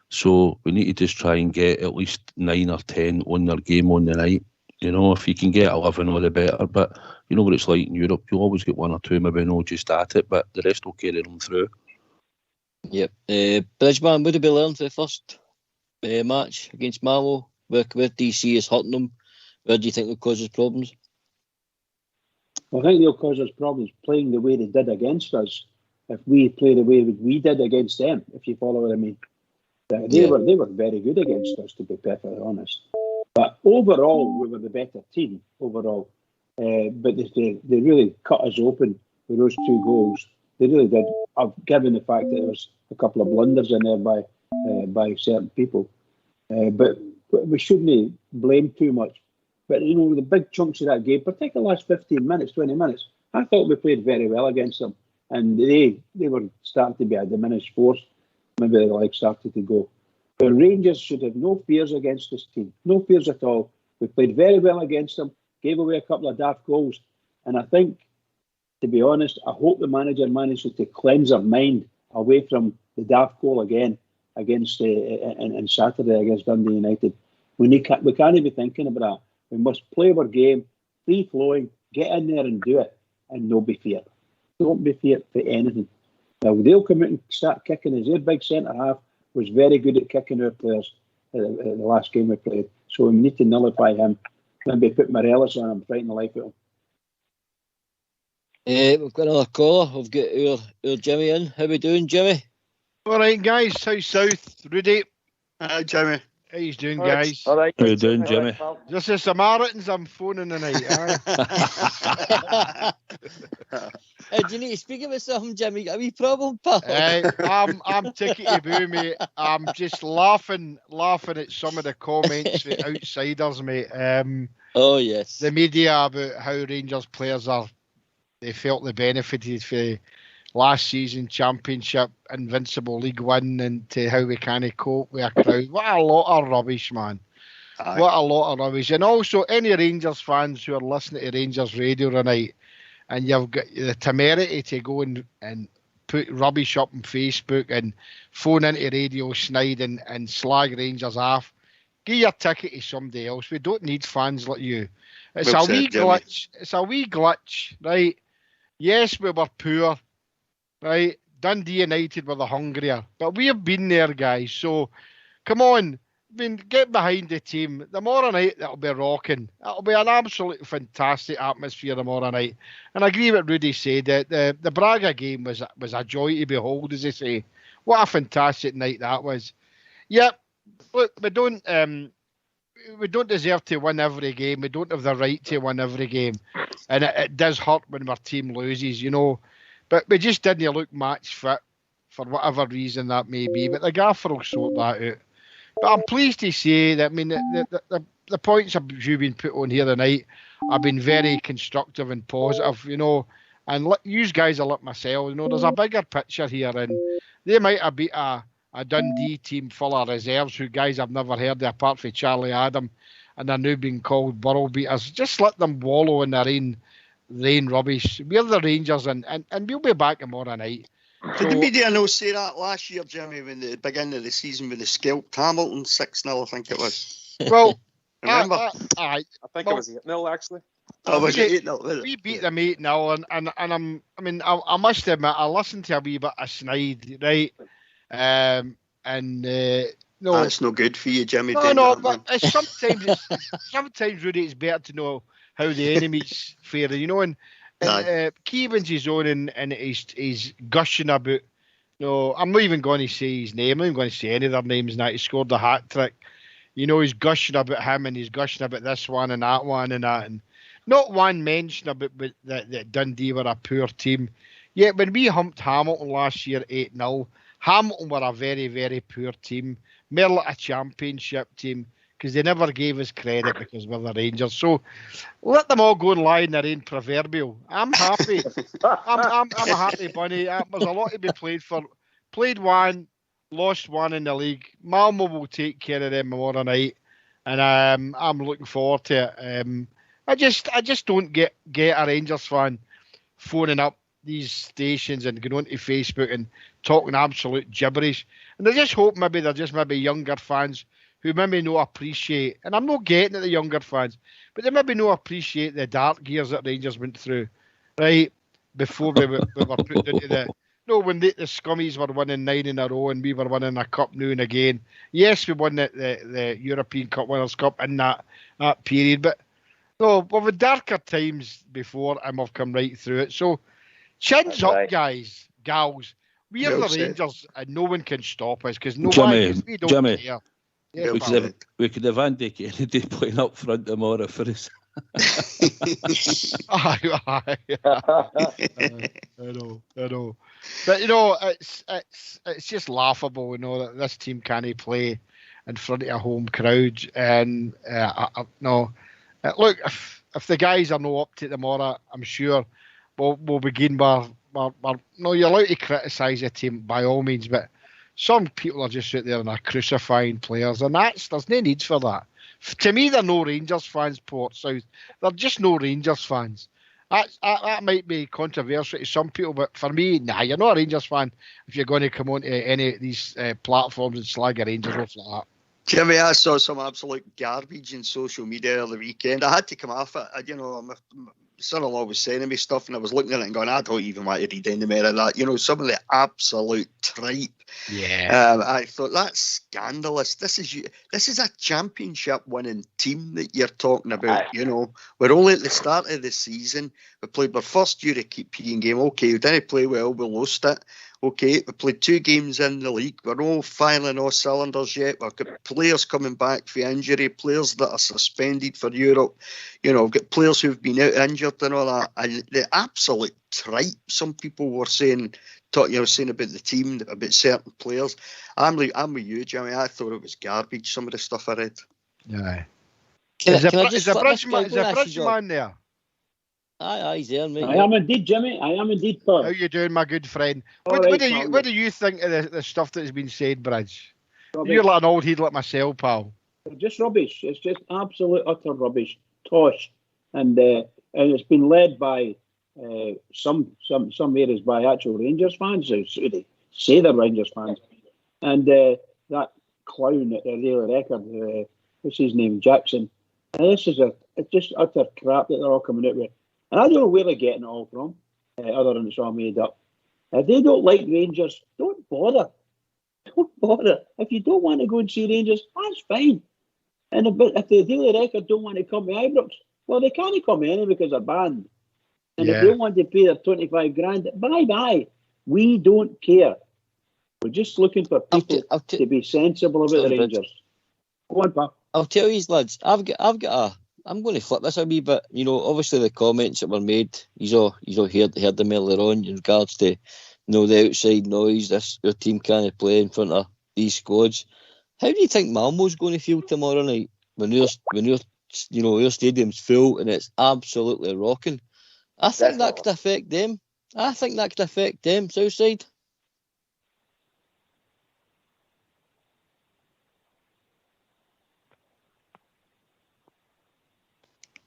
so we need to just try and get at least 9 or 10 on their game on the night. If you can get 11, all the better. But you know what it's like in Europe. You'll always get 1 or 2, maybe not just at it, but the rest will carry them through. Yep. Bridgeman, what did we learn for the first match against Malmo? Where do you see us hurting them? Where do you think will cause us problems? I think they'll cause us problems playing the way they did against us. If we play the way we did against them, if you follow what I mean. They were very good against us, to be perfectly honest. But overall, we were the better team overall. But they really cut us open with those 2 goals. They really did. Given the fact that there was a couple of blunders in there by certain people, but we shouldn't blame too much. But the big chunks of that game, particularly the last 15 minutes, 20 minutes, I thought we played very well against them, and they were starting to be a diminished force. Maybe the legs started to go. The Rangers should have no fears against this team, no fears at all. We played very well against them, gave away a couple of daft goals, and I think, to be honest, I hope the manager manages to cleanse her mind away from the daft goal again against on Saturday against Dundee United. We can't be thinking about that. We must play our game, free flowing, get in there and do it, and no be feared. Don't be feared for anything. Now they'll come out and start kicking us. Their big centre half was very good at kicking our players the last game we played. So we need to nullify him. Maybe put Morelos on him, frighten the life out of him. We've got another caller. We've got our Jimmy in. How we doing, Jimmy? All right, guys. South, Rudy. Hi, Jimmy. How you doing, guys? All right. How you doing, Jimmy? Just the Samaritans I'm phoning tonight. Do you need to speak about something, Jimmy? Got a wee problem, pal? I'm tickety boo, mate. I'm just laughing at some of the comments from outsiders, mate. Oh yes. The media about how Rangers players they felt they benefited for last season championship, invincible League One, and to how we can't cope with a crowd. What a lot of rubbish, man. Aye. What a lot of rubbish. And also, any Rangers fans who are listening to Rangers radio tonight, and you've got the temerity to go and put rubbish up on Facebook and phone into Radio Snide and slag Rangers off, give your ticket to somebody else. We don't need fans like you. It's a wee glitch. It's a wee glitch, right? Yes, we were poor. Right, Dundee United were the hungrier, but we have been there, guys. So, come on, get behind the team. Tomorrow night that'll be rocking. It'll be an absolute fantastic atmosphere tomorrow night. And I agree with Rudy said that the Braga game was a joy to behold, as they say. What a fantastic night that was. Yep. Look, we don't deserve to win every game. We don't have the right to win every game, and it does hurt when our team loses, But we just didn't look match fit for whatever reason that may be. But the gaffer will sort that out. But I'm pleased to say that, the points you've been put on here tonight have been very constructive and positive, And you guys are like myself, there's a bigger picture here. And they might have beat a Dundee team full of reserves who guys I've never heard of apart from Charlie Adam. And they're now being called borough beaters. Just let them wallow in their own rain rubbish. We're the Rangers and we'll be back tomorrow night. Did the media not say that last year, Jimmy, when the beginning of the season when they scalped Hamilton 6-0, I think it was? Well, remember? I think it was 8-0 actually. Oh, was it 8-0? We beat them 8-0, and I must admit I listened to a wee bit of Snide, right? No, that's no good for you, Jimmy. No, but sometimes really it's better to know how the enemy's faring, and Keevan's his own and he's gushing about No, I'm not even going to say his name. I'm not even going to say any of their names now. He scored the hat-trick. You know, he's gushing about him and he's gushing about this one and that one and that. And not one mention about that Dundee were a poor team. Yet when we humped Hamilton last year 8-0, Hamilton were a very, very poor team. More like a championship team because they never gave us credit because we're the Rangers. So let them all go and lie in their own proverbial. I'm happy. I'm a happy bunny. There's a lot to be played for. Played one, lost one in the league. Malmo will take care of them tomorrow night, and I'm looking forward to it. I just don't get a Rangers fan phoning up these stations and going onto Facebook and talking absolute gibberish. And I just hope maybe they're just maybe younger fans who maybe no appreciate, and I'm not getting at the younger fans, but they maybe no appreciate the dark years that Rangers went through, right? Before we were put into the... No, when the Scummies were winning 9 in a row and we were winning a cup now and again. Yes, we won the European Cup Winners' Cup in that period, but no, well, with darker times before and we've come right through it. So, chins up, guys, gals. We are the Rangers and no one can stop us because we don't care. Yeah, we could have Andy Kennedy playing up front tomorrow for us. I know. But it's just laughable, that this team can't play in front of a home crowd. And look, if the guys are not up to it tomorrow, I'm sure we'll begin by you're allowed to criticise a team by all means, but some people are just out there and are crucifying players, and there's no need for that. To me, they're no Rangers fans, Port South. They're just no Rangers fans. That might be controversial to some people, but for me, you're not a Rangers fan if you're going to come onto any of these platforms and slag a Rangers off like that. Jimmy, I saw some absolute garbage in social media the weekend. I had to come off it. My son-in-law was sending me stuff, and I was looking at it and going, I don't even want to read any more of that. Some of the absolute tripe. Yeah. I thought that's scandalous. This is a championship-winning team that you're talking about. We're only at the start of the season. We played our first European game. Okay, we didn't play well. We lost it. Okay, we played 2 games in the league. We're all firing all cylinders yet. We've got players coming back for injury, players that are suspended for Europe. We've got players who've been out injured and all that. And the absolute tripe some people were saying about the team, about certain players. I'm with you, Jimmy. I thought it was garbage, some of the stuff I read. Yeah. Is the Bridgeman there? Aye, he's there, mate. I am indeed, Jimmy. I am indeed, Paul. How you doing, my good friend? What do you think of the stuff that's been said, Bridge? Rubbish. You're like an old head like myself, pal. They're just rubbish. It's just absolute, utter rubbish. Tosh. And it's been led by some areas by actual Rangers fans. They say they're Rangers fans. And that clown at the Daily Record, what's his name, Jackson. And this is it's just utter crap that they're all coming out with. And I don't know where they're getting it all from, other than it's all made up. If they don't like Rangers, don't bother. Don't bother. If you don't want to go and see Rangers, that's fine. And if the Daily Record don't want to come to Ibrox, well, they can't come anyway because they're banned. And if they want to pay their 25 grand, bye-bye. We don't care. We're just looking for people to be sensible about the Rangers. Go on, pal. I'll tell you, lads, I'm going to flip this a wee bit. Obviously the comments that were made, he's all heard them earlier on in regards to, the outside noise. Your team can't play in front of these squads. How do you think Malmo's going to feel tomorrow night when your stadium's full and it's absolutely rocking? I think that could affect them. Southside.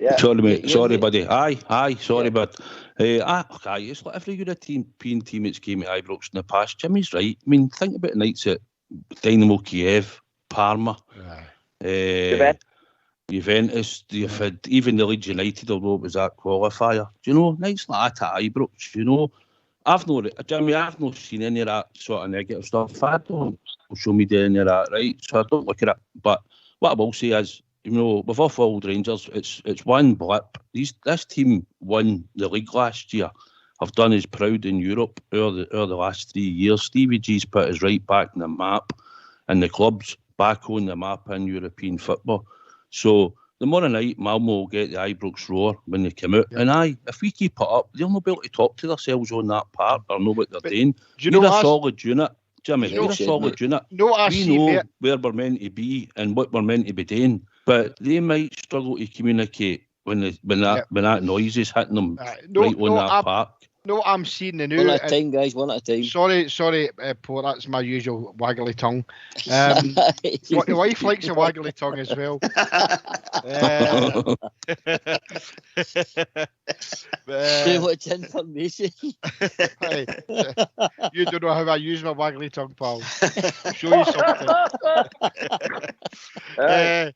Yeah. Sorry, mate. Sorry, buddy. Aye. Sorry, but it's like every European team that's came to Ibrox in the past. Jimmy's right. I mean, think about the nights at Dynamo Kiev, Parma, Juventus. You've had even the Leeds United, although it was that qualifier. Nights like that at Ibrox. I've not seen any of that sort of negative stuff. I don't social media any of that, right? So I don't look at it. But what I will say is, with off-world Rangers, it's one blip. This team won the league last year. have done us proud in Europe over the last 3 years. Stevie G's put us right back in the map, and the club's back on the map in European football. So tomorrow night, Malmo will get the Ibrox roar when they come out. Yeah. And if we keep it up, they'll not be able to talk to themselves on that part or know what they're doing. We're a solid unit, Jimmy. We're a solid unit. We know where we're meant to be and what we're meant to be doing. But they might struggle to communicate when that noise is hitting them that park. No, I'm seeing the new. One at a time, guys. One at a time. Sorry, Paul. That's my usual waggly tongue. The wife likes a waggly tongue as well. Too much information. You don't know how I use my waggly tongue, pal. Show you something.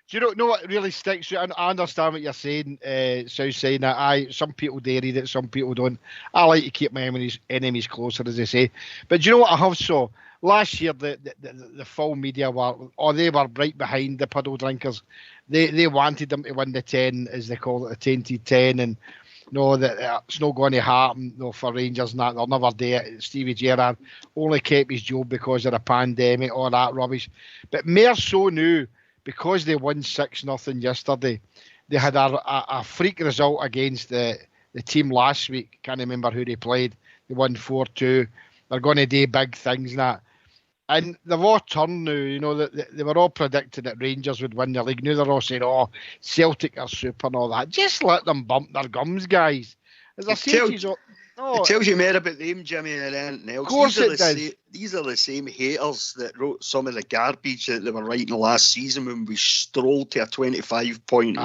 Do you know what really sticks? I understand what you're saying, South saying that some people do read it, some people don't. I like to keep my enemies closer, as they say. But do you know what I have saw? Last year, the full media they were right behind the puddle drinkers. They wanted them to win the 10, as they call it, the tainted 10, and that it's not going to happen for Rangers and that. They'll never do it. Stevie Gerrard only kept his job because of the pandemic, all that rubbish. But more so now, because they won 6-0 yesterday, they had a freak result against the team last week. Can't remember who they played. They won 4-2. They're going to do big things and that. And they've all turned now. They were all predicting that Rangers would win the league. Now they're all saying, Celtic are super and all that. Just let them bump their gums, guys. As I say, it tells you more about them, Jimmy, than anything else. Of course it does. These are the same haters that wrote some of the garbage that they were writing last season when we strolled to a 25-point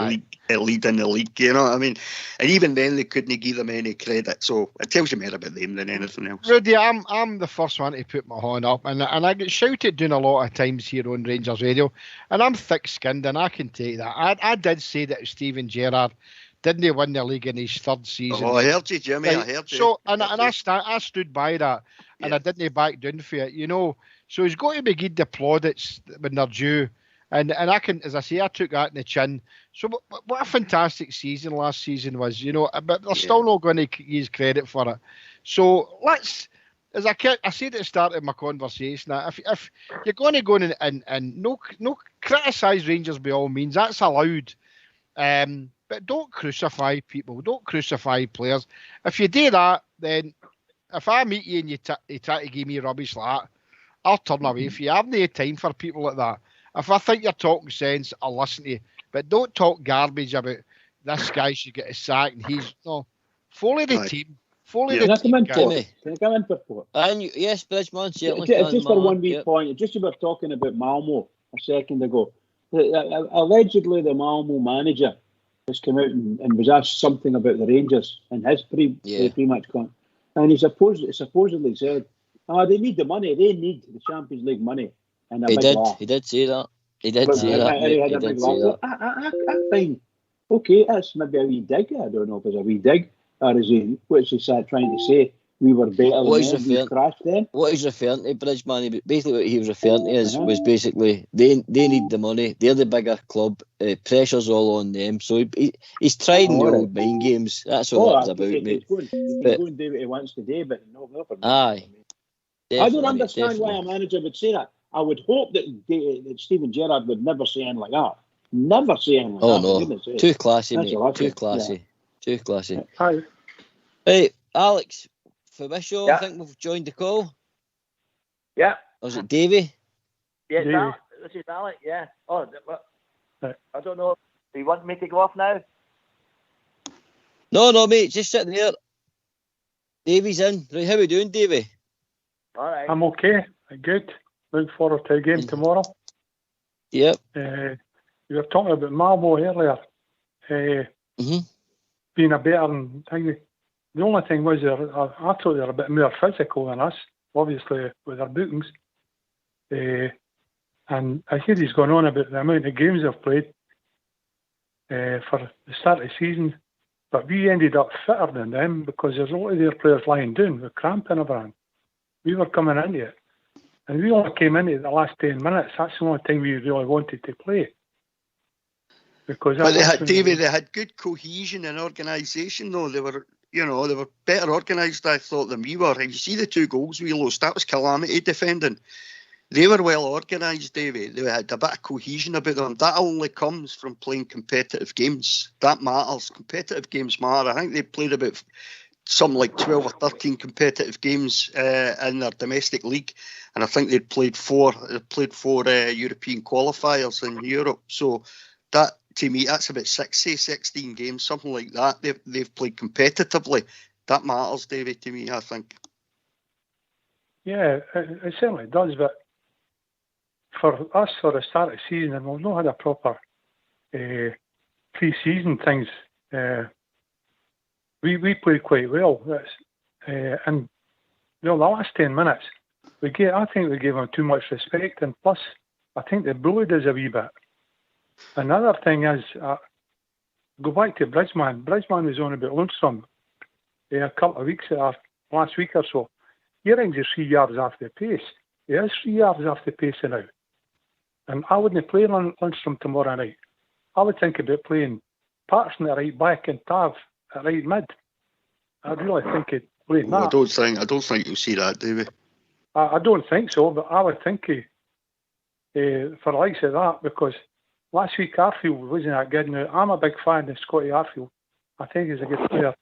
lead in the league. You know what I mean? And even then, they couldn't give them any credit. So it tells you more about them than anything else. Rudy, I'm the first one to put my hand up, and I get shouted down a lot of times here on Rangers Radio, and I'm thick-skinned, and I can take that. I did say that Steven Gerrard didn't win the league in his third season. I heard you, Jimmy. I heard you. So, I stood by that, and I didn't back down for it, So he's got to be given the plaudits when they're due. And I can, as I say, I took that in the chin. So what a fantastic season last season was, but they're still not going to use credit for it. So let's, as I said at the start of my conversation, that if you're going to go in and no criticise Rangers by all means, that's allowed. But don't crucify people. Don't crucify players. If you do that, then if I meet you and you try to give me rubbish like that, I'll turn away from you. I haven't any time for people like that. If I think you're talking sense, I'll listen to you. But don't talk garbage about this guy should get a sack and follow the team. Follow the team. Can I come in for Port? Yes, Bridgeman, certainly. Just for one wee point, just you were talking about Malmo a second ago. Allegedly, the Malmo manager has come out and was asked something about the Rangers and his pre-match comment. And he supposedly said, they need the money. They need the Champions League money. And he did say that. He did say that. I think, okay, that's maybe a wee dig. I don't know if it's a wee dig. Or is he, what's he trying to say? We were better than we crashed then. What he's referring to, Bridgeman, basically what he was referring to was basically they need the money. They're the bigger club. Pressure's all on them. So he's trying the old mind games. That's all that was about, mate. He's going to do what he wants to do, but no. Aye. I don't understand why a manager would say that. I would hope that Steven Gerrard would never say anything like that. Never say anything like that. Oh, no. Too classy, mate. Too classy. Yeah. Too classy. Hi. Hey, Alex. Fabisho, I think we've joined the call. Yeah. Or is it Davey? Yeah, this is Alex, yeah. Oh, I don't know. Do you want me to go off now? No, mate, just sitting there. Davey's in. Right, how are we doing, Davey? All right. I'm okay. Good. Look forward to a game tomorrow. Yep. You were talking about Malmo earlier. Being a better thing. The only thing was, I thought they were a bit more physical than us, obviously, with their bookings. And I hear he's gone on about the amount of games they've played for the start of the season. But we ended up fitter than them because there's a lot of their players lying down with cramp and everything. We were coming into it. And we only came into it the last 10 minutes. That's the only time we really wanted to play. Because but they had good cohesion and organisation, though. They were, You know, they were better organised, I thought, than we were. And you see the 2 goals we lost, that was calamity defending. They were well organised, Davey. They had a bit of cohesion about them. That only comes from playing competitive games. That matters. Competitive games matter. I think they played about something like 12 or 13 competitive games in their domestic league, and I think they'd played four European qualifiers in Europe. So that, to me, that's about 16 games, something like that. They've played competitively. That matters, David, to me, I think. Yeah, it certainly does, but for us, for the start of the season, and we've not had a proper pre-season things, we played quite well. And the last 10 minutes, I think we gave them too much respect, and plus, I think they bullied us a wee bit. Another thing is, go back to Bridgman. Bridgman was on about Lundstrom a couple of weeks, last week or so. He rings 3 yards off the pace. He is 3 yards off the pace now. And I wouldn't play Lundstrom tomorrow night. I would think about playing Patterson at right back and Tav at right mid. I really think he'd play that. I don't think you'll see that, do we? I don't think so, but I would think for the likes of that, because last week Arfield wasn't that good. Now, I'm a big fan of Scotty Arfield. I think he's a good player.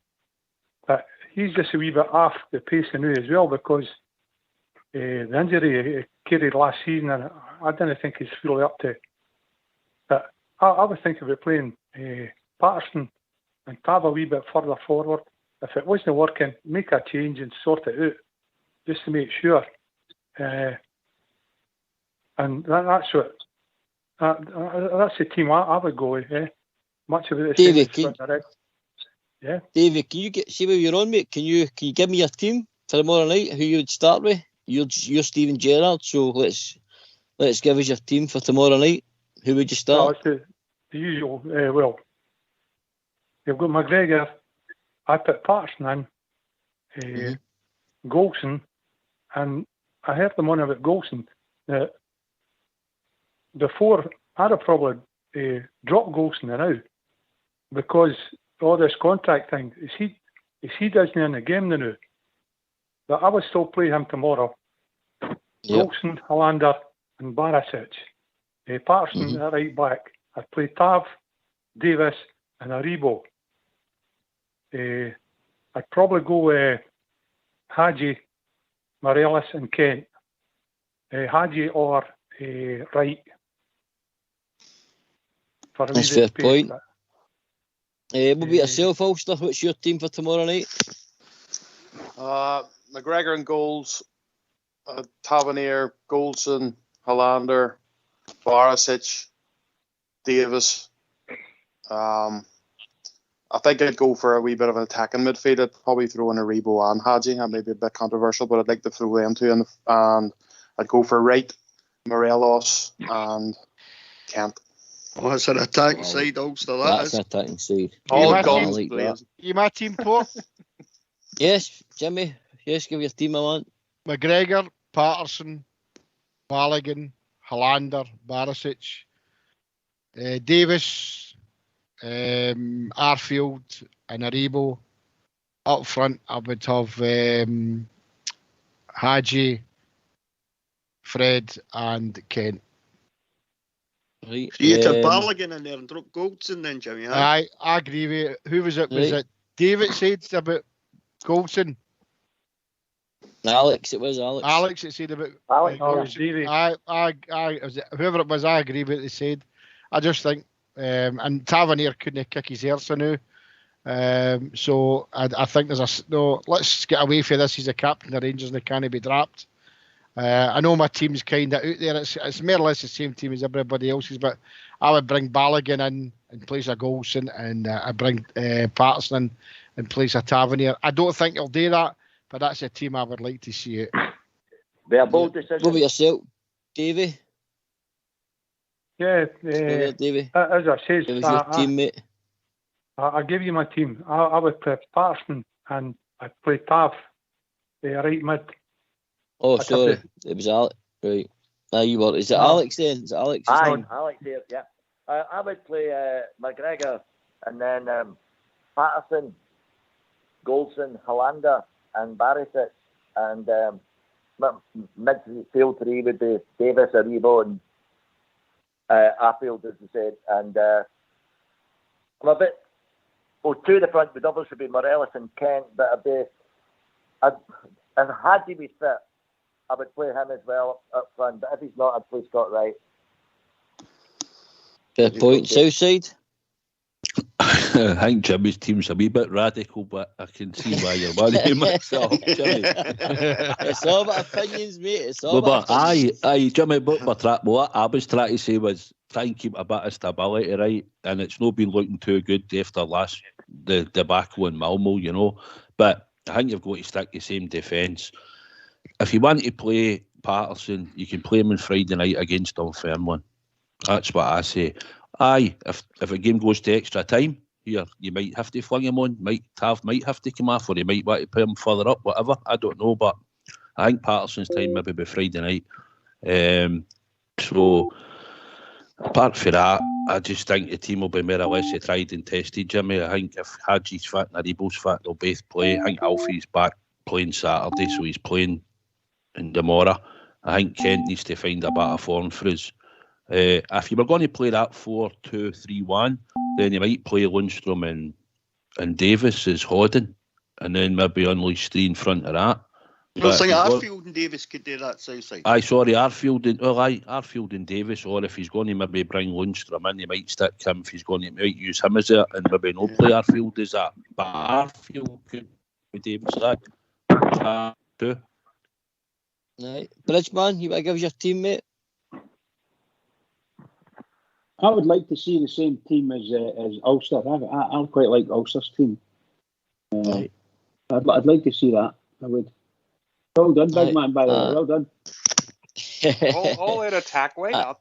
But he's just a wee bit off the pace now as well, because the injury he carried last season, and I didn't think he's fully up to it. But I would think about playing Patterson and Tav a wee bit further forward. If it wasn't working, make a change and sort it out, just to make sure. And that's what. That's the team I would go with. Much of it. David, yeah. David, can you see where you're on, mate? Can you give me your team for tomorrow night? Who you would start with? You're Steven Gerrard, so let's give us your team for tomorrow night. Who would you start? No, it's the usual. Well, you've got McGregor. I put Patterson in, Golson, and I heard them on about Golson. Before, I'd have probably dropped Golson now, because all this contract thing, is he doesn't in the game now. But I would still play him tomorrow. Yep. Golson, Hollander, and Barisic. Patterson at right back. I'd play Tav, Davis, and Aribo. I'd probably go Hadji, Morelos, and Kent. Hadji or Wright. That's a fair point. What about yourself, Ulster? What's your team for tomorrow night? McGregor and goals, Tavernier, Golson, Hollander, Barisic, Davis. I think I'd go for a wee bit of an attacking midfield. I'd probably throw in Aribo and Hadji. That may be a bit controversial, but I'd like to throw them two in. And I'd go for Wright, Morelos, and Kent. Oh, it's an attacking side, Ulster. That's an attacking side. All guns. You my team, Paul? Yes, Jimmy. Yes, give your team a want. McGregor, Patterson, Balogun, Hollander, Barisic, Davis, Arfield, and Aribo. Up front, I would have Hadji, Fred, and Kent. Right. So you had Balogun in there and drop Goldson then, Jimmy. I agree with you. Who was it? Was it David said about Goldson? Alex, it was Alex. Alex, it said about Alex. Whoever it was, I agree with what they said. I just think, and Tavernier couldn't kick his arse now. So I think there's let's get away from this. He's a captain of the Rangers and he can't be dropped. I know my team's kind of out there. It's more or less the same team as everybody else's, but I would bring Balogun in place of Golson, and I bring Patterson in place of Tavernier. I don't think he'll do that, but that's a team I would like to see it. Be a bold decision. What about yourself, Davey? Yeah, Davey. As I said, it was your teammate. I'll give you my team. I would play Patterson and I'd play Tav, right mid. Oh, sorry. It was Alex. Right. You were. Is it Alex then? Is it Alex? Aye, Alex here, yeah. I would play McGregor and then Patterson, Goldson, Hollander, and Barisic, and midfield three would be Davis, Aribo, and Arfield, as you said. And I'm a bit. Well, two of the front doubles would be Morelos and Kent, but and Hadji was fit, I would play him as well up front. But if he's not, I'd play Scott Wright. Fair point. Southside. I think Jimmy's team's a wee bit radical, but I can see why you're worried myself, Jimmy. It's all about opinions, mate. It's all about opinions. Aye, Jimmy, what I was trying to say was try and keep a bit of stability, right? And it's not been looking too good after the debacle in Malmo, you know. But I think you've got to stick the same defence. If you want to play Patterson, you can play him on Friday night against Dunfermline. That's what I say. Aye, if a game goes to extra time, here you might have to fling him on, might have to come off, or you might want to put him further up, whatever. I don't know, but I think Patterson's time maybe be Friday night. So apart from that, I just think the team will be more or less tried and tested, Jimmy. I think if Hadji's fit and Aribo's fit, they'll both play. I think Alfie's back playing Saturday, so he's playing in Demora. I think Kent needs to find a bit of form for us. If you were going to play that 4-2-3-1, then you might play Lundstrom and Davis as Hodden, and then maybe unleash three in front of that. I think Arfield and Davis could do that Southside. Arfield and Davis, or if he's going to maybe bring Lundstrom in, you might stick him. If he's going to might use him as that, and maybe not play Arfield as that. But Arfield could be Davis that too. Right, Bridgeman, you want to give us your team, mate? I would like to see the same team as Ulster. I quite like Ulster's team. Right. I'd like to see that. I would. Well done, big man, by the way. Well done. all in attack lineup.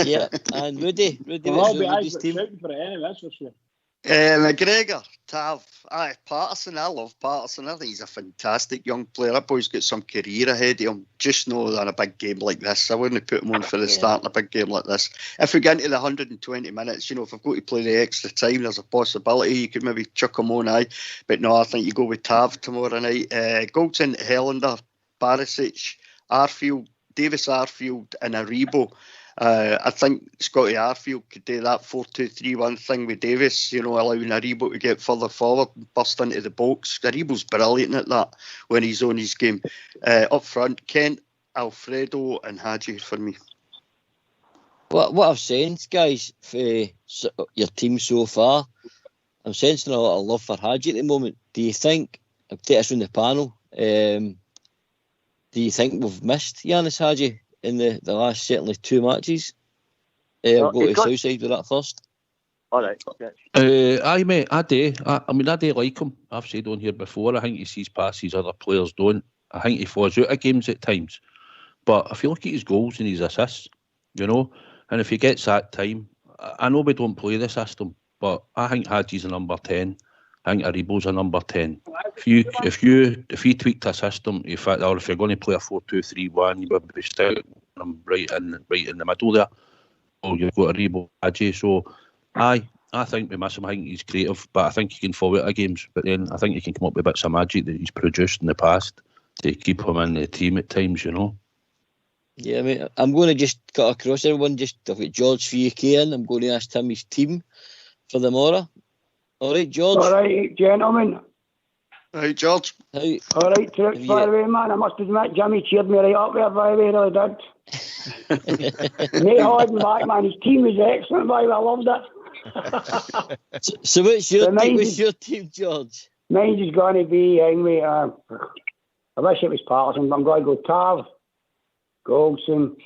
Yeah, and Rudy. I'll be shouting for it anyway, that's for sure. McGregor, Tav, Patterson. I love Patterson. I think he's a fantastic young player. That boy's got some career ahead of him. Just know that in a big game like this, I wouldn't put him on for the start in a big game like this. If we get into the 120 minutes, you know, if I've got to play the extra time, there's a possibility you could maybe chuck him on, But no, I think you go with Tav tomorrow night. Goldson, Helander, Barisic, Arfield, Davis Arfield and Aribo. I think Scotty Arfield could do that 4-2-3-1 thing with Davis, you know, allowing Aribo to get further forward and bust into the box. Aribo's brilliant at that when he's on his game. Up front, Kent, Alfredo and Hadji for me. What I've sensed, guys, for your team so far, I'm sensing a lot of love for Hadji at the moment. Do you think, I'll take us from the panel, do you think we've missed Yanis Hadji in the last certainly two matches? I'll go to Southside with that first. All right. Aye, mate, I do. I mean, I do like him. I've said on here before, I think he sees passes other players don't. I think he falls out of games at times. But if you look at his goals and his assists, you know, and if he gets that time, I know we don't play the system, but I think Hadji's a number 10. I think Aribo's a number 10. If you tweaked a system, or if you're going to play a 4-2-3-1, you would be sticking him right in the middle there. Oh, you've got Aribo, Hadji. So, I think we miss him. I think he's creative, but I think he can fall out of games. But then I think he can come up with bits of magic that he's produced in the past to keep him in the team at times, you know. Yeah, I mean, I'm going to just cut across everyone. I've got George for UK in. I'm going to ask him his team for the morrow. All right, George. All right, gentlemen. All right, George. All right, troops, by the way, man. I must admit, Jimmy cheered me right up there, by the way, really did. Nate Hodden back, man. His team is excellent, by the way. I loved it. So what's your team, George? Mine's is going to be, anyway, I wish it was Patterson, but I'm going to go Tav, Goldson,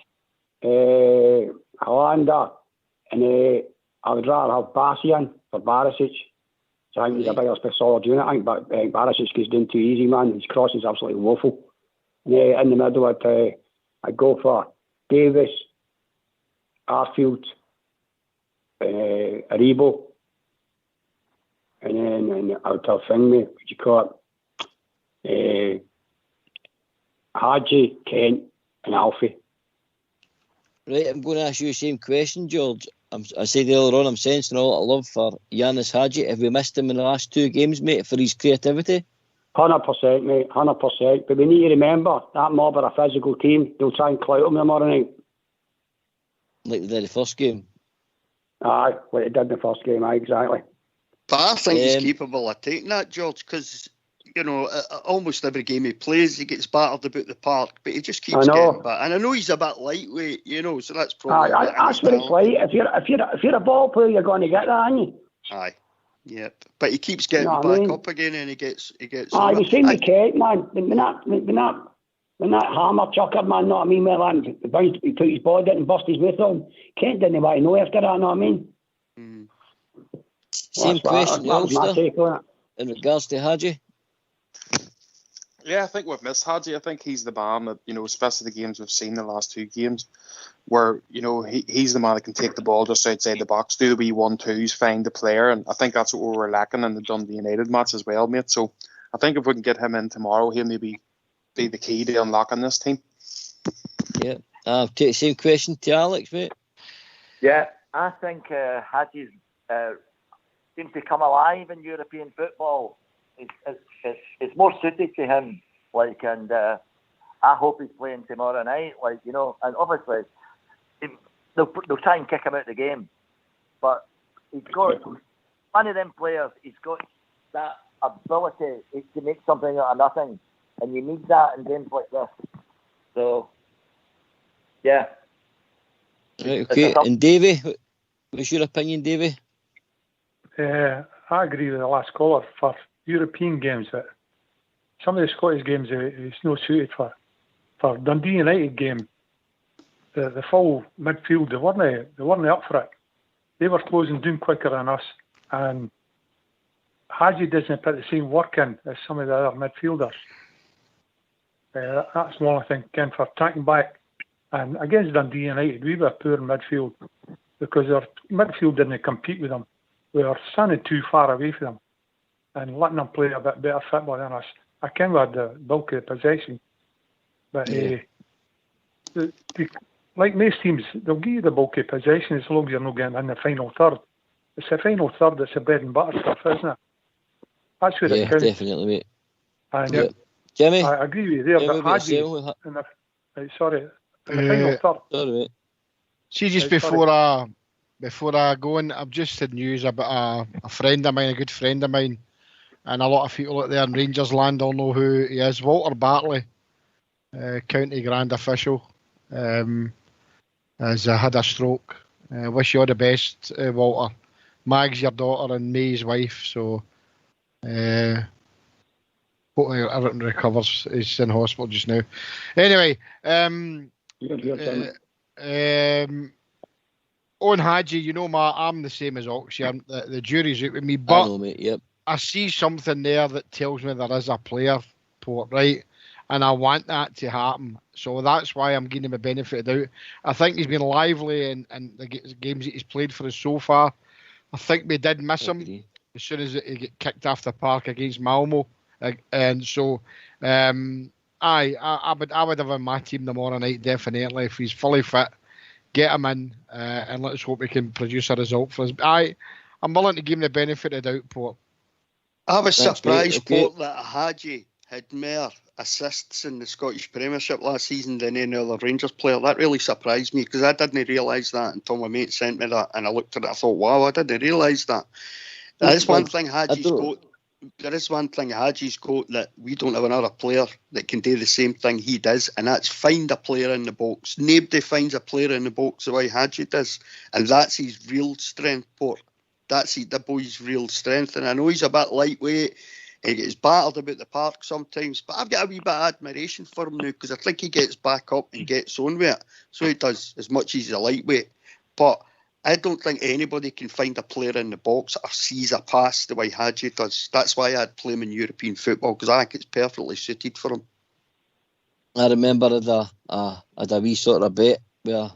Hollander, and I would rather have Bassian for Barisic. So I think he's a bigger, solid unit. I think Barisic gets down too easy, man. His cross is absolutely woeful. And, in the middle, I'd go for Davis, Arfield, Aribo, and then I would tell Fingley, what you call it, Hadji, Kent, and Alfie. Right, I'm going to ask you the same question, George. I said earlier on, I'm sensing a lot of love for Yanis Hadji. Have we missed him in the last 2 games, mate, for his creativity? 100%, mate, 100%. But we need to remember that mob are a physical team. They'll try and clout him tomorrow night. Like they did the first game? Aye, like they did in the first game, aye, exactly. But I think he's capable of taking that, George, because, you know, almost every game he plays, he gets battered about the park, but he just keeps getting back. And I know he's a bit lightweight, you know, so that's probably... That's what it's like. If you're a ball player, you're going to get that, aren't you? Aye. Yep. But he keeps getting back up again, and he gets Aye, the same with Kent, man. When that hammer chucker, man, know what I mean? Well, he put his body in and bust his mouth on. Kent didn't want to know after that, know what I mean? Same question, Ulster, in regards to Hadji. Yeah, I think we've missed Hadji. I think he's the man that, you know, especially the games we've seen the last 2 games, where, you know, he's the man that can take the ball just outside the box, do the wee 1-2s, find the player, and I think that's what we were lacking in the Dundee United match as well, mate. So I think if we can get him in tomorrow, he'll maybe be the key to unlocking this team. Yeah, I'll take the same question to Alex, mate. Yeah, I think Hadji's seems to come alive in European football. It's more suited to him, like, and I hope he's playing tomorrow night, like, you know. And obviously, they'll try and kick him out of the game, but he's got one of them players. He's got that ability to make something out of nothing, and you need that in games like this. So, yeah. Right, okay. And Davey, what's your opinion, Davey? I agree with the last caller. For European games, that some of the Scottish games it's not suited for. For Dundee United game, the full midfield they weren't up for it. They were closing down quicker than us, and Hadji doesn't put the same work in as some of the other midfielders. That's one thing. Again, for tracking back, and against Dundee United, we were poor in midfield because our midfield didn't compete with them. We were standing too far away from them and letting them play a bit better football than us. I can we had the bulk of the possession, but like most teams, they'll give you the bulk of possession as long as you're not getting in the final third. It's the final third that's the bread and butter stuff, isn't it? That's where it counts. Definitely, mate. And Jimmy, I agree with you there, but Hadji, sorry, in the final third. Sorry, mate. See, just before I go on, I've just had news about a friend of mine, a good friend of mine, and a lot of people out there in Rangers land all know who he is. Walter Bartley, county grand official, has had a stroke. Wish you all the best, Walter. Mag's your daughter and May's wife, so hopefully everything recovers. He's in hospital just now. Anyway, on Hadji, you know, I'm the same as Oxy. The jury's out with me, but I know, mate, yep. I see something there that tells me there is a player port, right? And I want that to happen. So that's why I'm giving him a benefit of doubt. I think he's been lively in the games that he's played for us so far. I think we did miss him as soon as he got kicked off the park against Malmo. And so, I would have him in my team tomorrow night, definitely. If he's fully fit, get him in, and let's hope he can produce a result for us. I'm willing to give him the benefit of doubt, Port. I was surprised, Port, that Hadji had more assists in the Scottish Premiership last season than any other Rangers player. That really surprised me because I didn't realise that until my mate sent me that, and I looked at it. I thought, wow, I didn't realise that. There is one thing Hadji's got that we don't have another player that can do the same thing he does, and that's find a player in the box. Nobody finds a player in the box the way Hadji does, and that's his real strength, Port. That's the boy's real strength, and I know he's a bit lightweight. He gets battered about the park sometimes, but I've got a wee bit of admiration for him now because I think he gets back up and gets on with it. So he does as much as he's a lightweight. But I don't think anybody can find a player in the box or sees a pass the way Hadji does. That's why I'd play him in European football because I think it's perfectly suited for him. I remember I had a wee sort of bet with a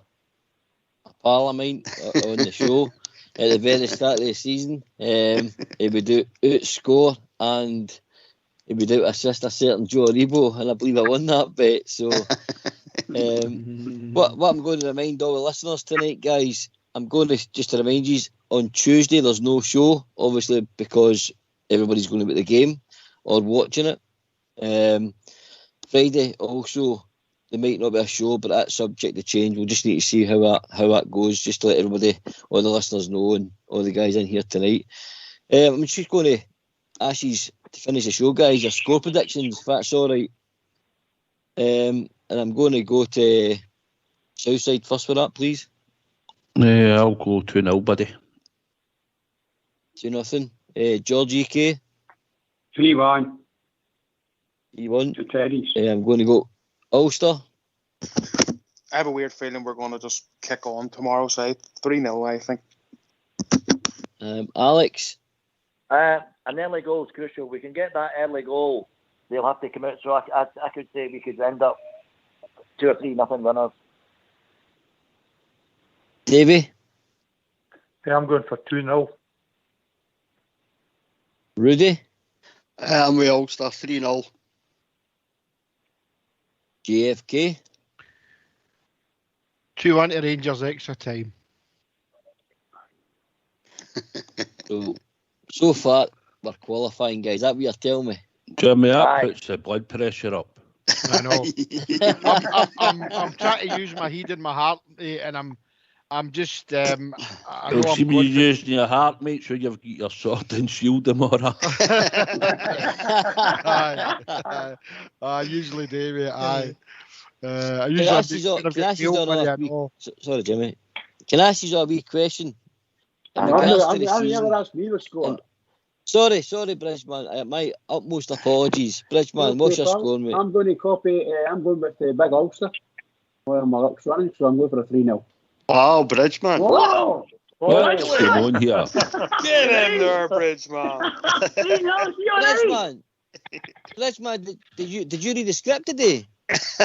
pal of mine on the show. At the very start of the season, he would outscore and he would out-assist a certain Joe Aribo, and I believe I won that bet. So, what I'm going to remind all the listeners tonight, guys, I'm going to just to remind you, on Tuesday there's no show, obviously because everybody's going to be at the game or watching it. Friday also there might not be a show, but that's subject to change. We'll just need to see how that goes, just to let everybody, all the listeners know, and all the guys in here tonight. I'm just going to ask you to finish the show, guys, your score predictions, if that's all right. And I'm going to go to Southside first with that, please. I'll go 2-0, buddy. 2-0. George EK? 3-1. 3-1. To Teddy's. I'm going to go Ulster. I have a weird feeling we're going to just kick on tomorrow, so 3-0, I think. Alex? An early goal is crucial. We can get that early goal. They'll have to come out. So I could say we could end up 2 or 3-0 winners. Davey? Yeah, I'm going for 2-0. Rudy? I'm with Ulster, 3-0. JFK? 2-1 to Rangers extra time. So far, we're qualifying, guys. Is that what you're telling me? Jimmy, that puts the blood pressure up. I know. I'm trying to use my head and my heart, and I'm just. I know See me using your heart, make sure you've got your sword and shield tomorrow. I usually do, mate. I Sorry, Jimmy. Can I ask you a wee question? I've never asked me the score. Sorry, Bridgeman. My utmost apologies. Bridgeman, what's your score, mate? I'm going to copy. I'm going with the Big Ulster. Well, my luck's running, so I'm going for a 3-0. Wow, Bridgeman. Whoa! What's going on here? Get in there, Bridgeman. Bridgeman, did you read the script today? Is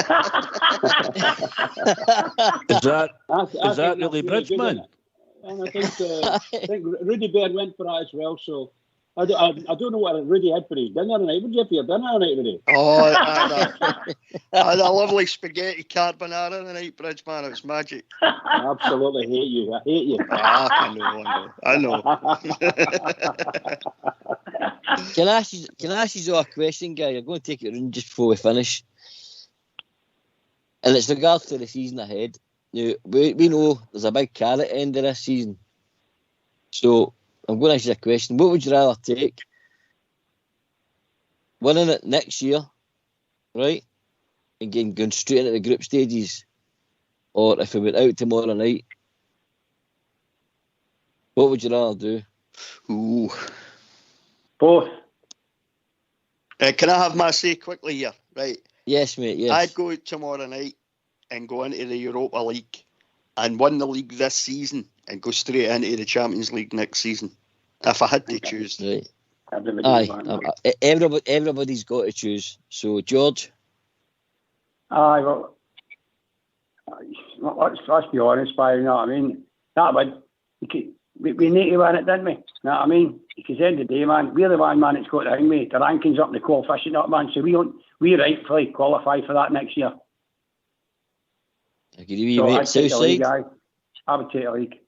that really Bridgeman? And I think Rudy Baird went for that as well. So I don't know what Rudy had for his dinner tonight. Would you have for your dinner tonight, Rudy? Oh, I had a lovely spaghetti carbonara tonight, Bridgeman. It was magic. I absolutely hate you. I hate you. I know. Can I ask you a question, guy? I'm going to take it around just before we finish. And it's regards to the season ahead. Now, we know there's a big carrot at the end of this season. So I'm going to ask you a question. What would you rather take? Winning it next year, right? And going straight into the group stages? Or if we went out tomorrow night, what would you rather do? Ooh. Both. Can I have my say quickly here? Right. Yes, mate, yes. I'd go tomorrow night and go into the Europa League and win the league this season and go straight into the Champions League next season, if I had to choose. Right. Everybody's got to choose. So, George? Well, let's be honest, you know what I mean? That would, we need to win it, didn't we? You know what I mean? Because at the end of the day, man, we're the one man that's got the thing, mate. The rankings up and the qualification up, man. So we rightfully qualify for that next year. I'd take the league, I would take the league.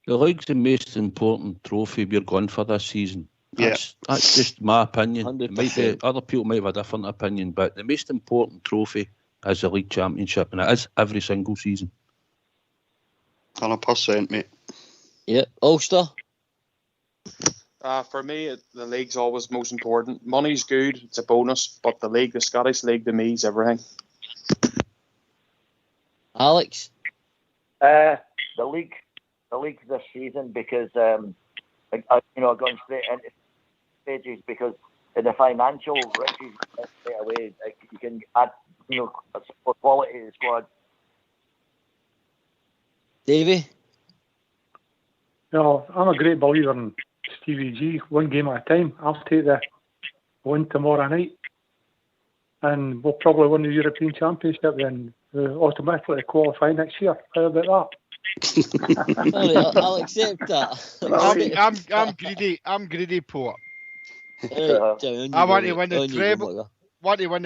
The league's the most important trophy we're going for this season. That's just my opinion. 100%. Other people might have a different opinion, but the most important trophy is the league championship, and it is every single season. 100%, mate. Yeah, Ulster? For me, the league's always most important. Money's good, it's a bonus, but the league, the Scottish League, to me, is everything. Alex? The league this season, because going straight into stages, because in the financial riches straight away, you can add a quality to the squad. Davey? No, I'm a great believer in Stevie G. One game at a time. I'll take the win tomorrow night, and we'll probably win the European Championship then. Automatically qualify next year. How about that? I'll accept that. I'm greedy. I'm greedy, Port. I want to win the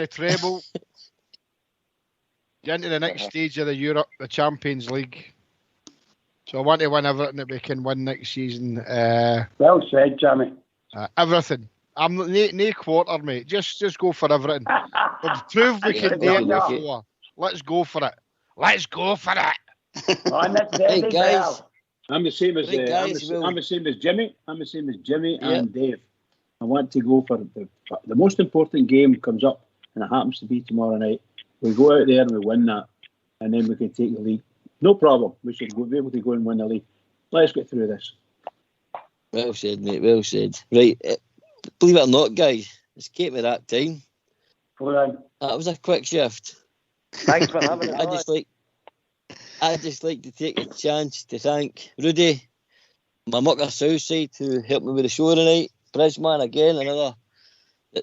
treble. Get into the next stage of the Champions League. So I want to win everything that we can win next season. Well said, Jamie. Everything. I'm no quarter, mate. Just go for everything. We've proved we can do it before. Let's go for it. Let's go for it. Hey guys, I'm the same as I'm the same as Jimmy. I'm the same as Jimmy and Dave. I want to go for the most important game comes up, and it happens to be tomorrow night. We go out there and we win that, and then we can take the league. No problem. We should be able to go and win the league. Let's get through this. Well said, mate. Well said. Right. Believe it or not, guys, it's came to that time. That was a quick shift. Thanks for having us. I'd just like to take a chance to thank Rudy, my mucker Southside, who helped me with the show tonight. Bridgeman again, another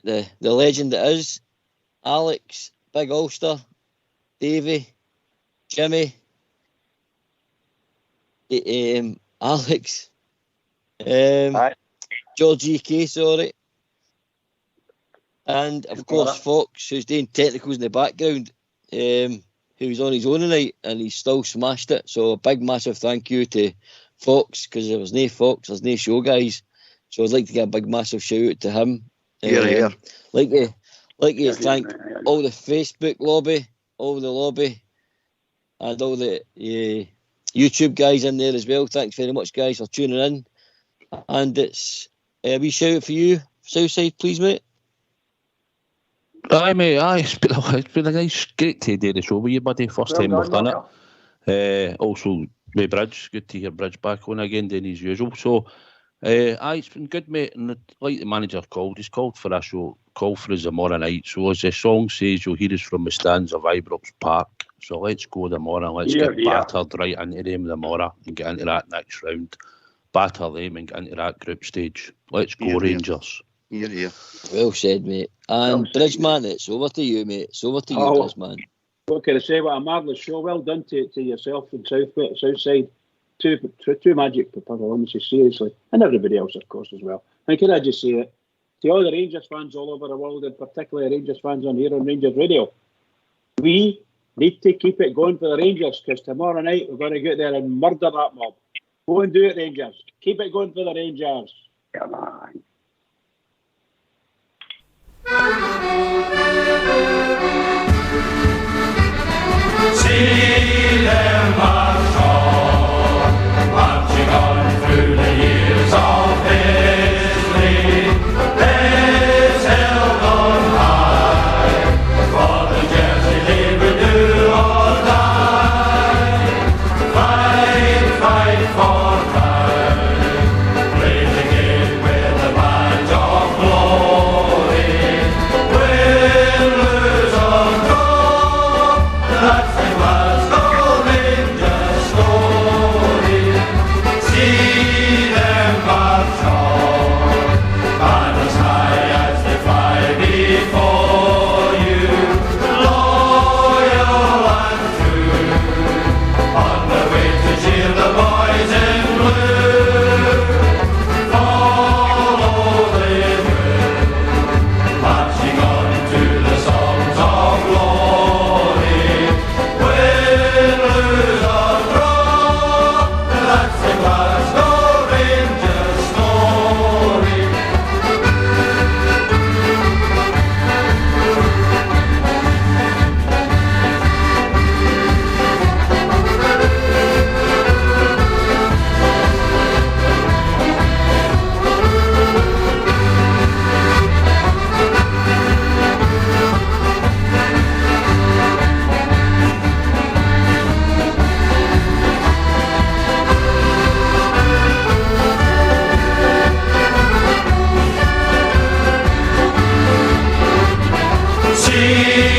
the legend that is. Alex, Big Ulster, Davey, Jimmy, Alex, George EK, sorry. And of course Fox, who's doing technicals in the background, who's on his own tonight and he's still smashed it. So a big massive thank you to Fox, because there was no Fox, there's no show, guys. So I'd like to give a big massive shout out to him. Like to thank all the Facebook lobby, all the lobby, and all the YouTube guys in there as well. Thanks very much, guys, for tuning in. And it's a wee shout out for you, Southside, please, mate. Aye, mate, aye. It's been a nice, great to do the show with you, buddy. First time we've done it. Also, with Bridge, good to hear Bridge back on again, doing his usual. So, aye, it's been good, mate. And like the manager called, he's called for a show, called for us tomorrow night. So, as the song says, you'll hear us from the stands of Ibrox Park. So, let's go tomorrow. Let's get battered right into them tomorrow and get into that next round. Batter them and get into that group stage. Let's go, Rangers. Yeah. Well said, mate. And Bridgeman, it's over to you, mate. It's over to you, Bridgeman. What can I say? What a marvellous show. Well done to yourself and Southside. Two magic performances, seriously. And everybody else, of course, as well. And can I just say it? To all the Rangers fans all over the world, and particularly Rangers fans on here on Rangers Radio, we need to keep it going for the Rangers, because tomorrow night we're going to get there and murder that mob. Go and do it, Rangers. Keep it going for the Rangers. Come on. See them march on, marching on through the years of history. Heads held on high, for the jersey they will do or die. Fight for pride, play the game with the badge of glory. Win, lose or draw, that's the Glasgow Rangers story. See them march on, banners high as they fly before you. Loyal and true, on their way to cheer the boys in blue. Follow they will, marching on to the songs of glory. Win, lose or draw, that's the Glasgow Rangers story. See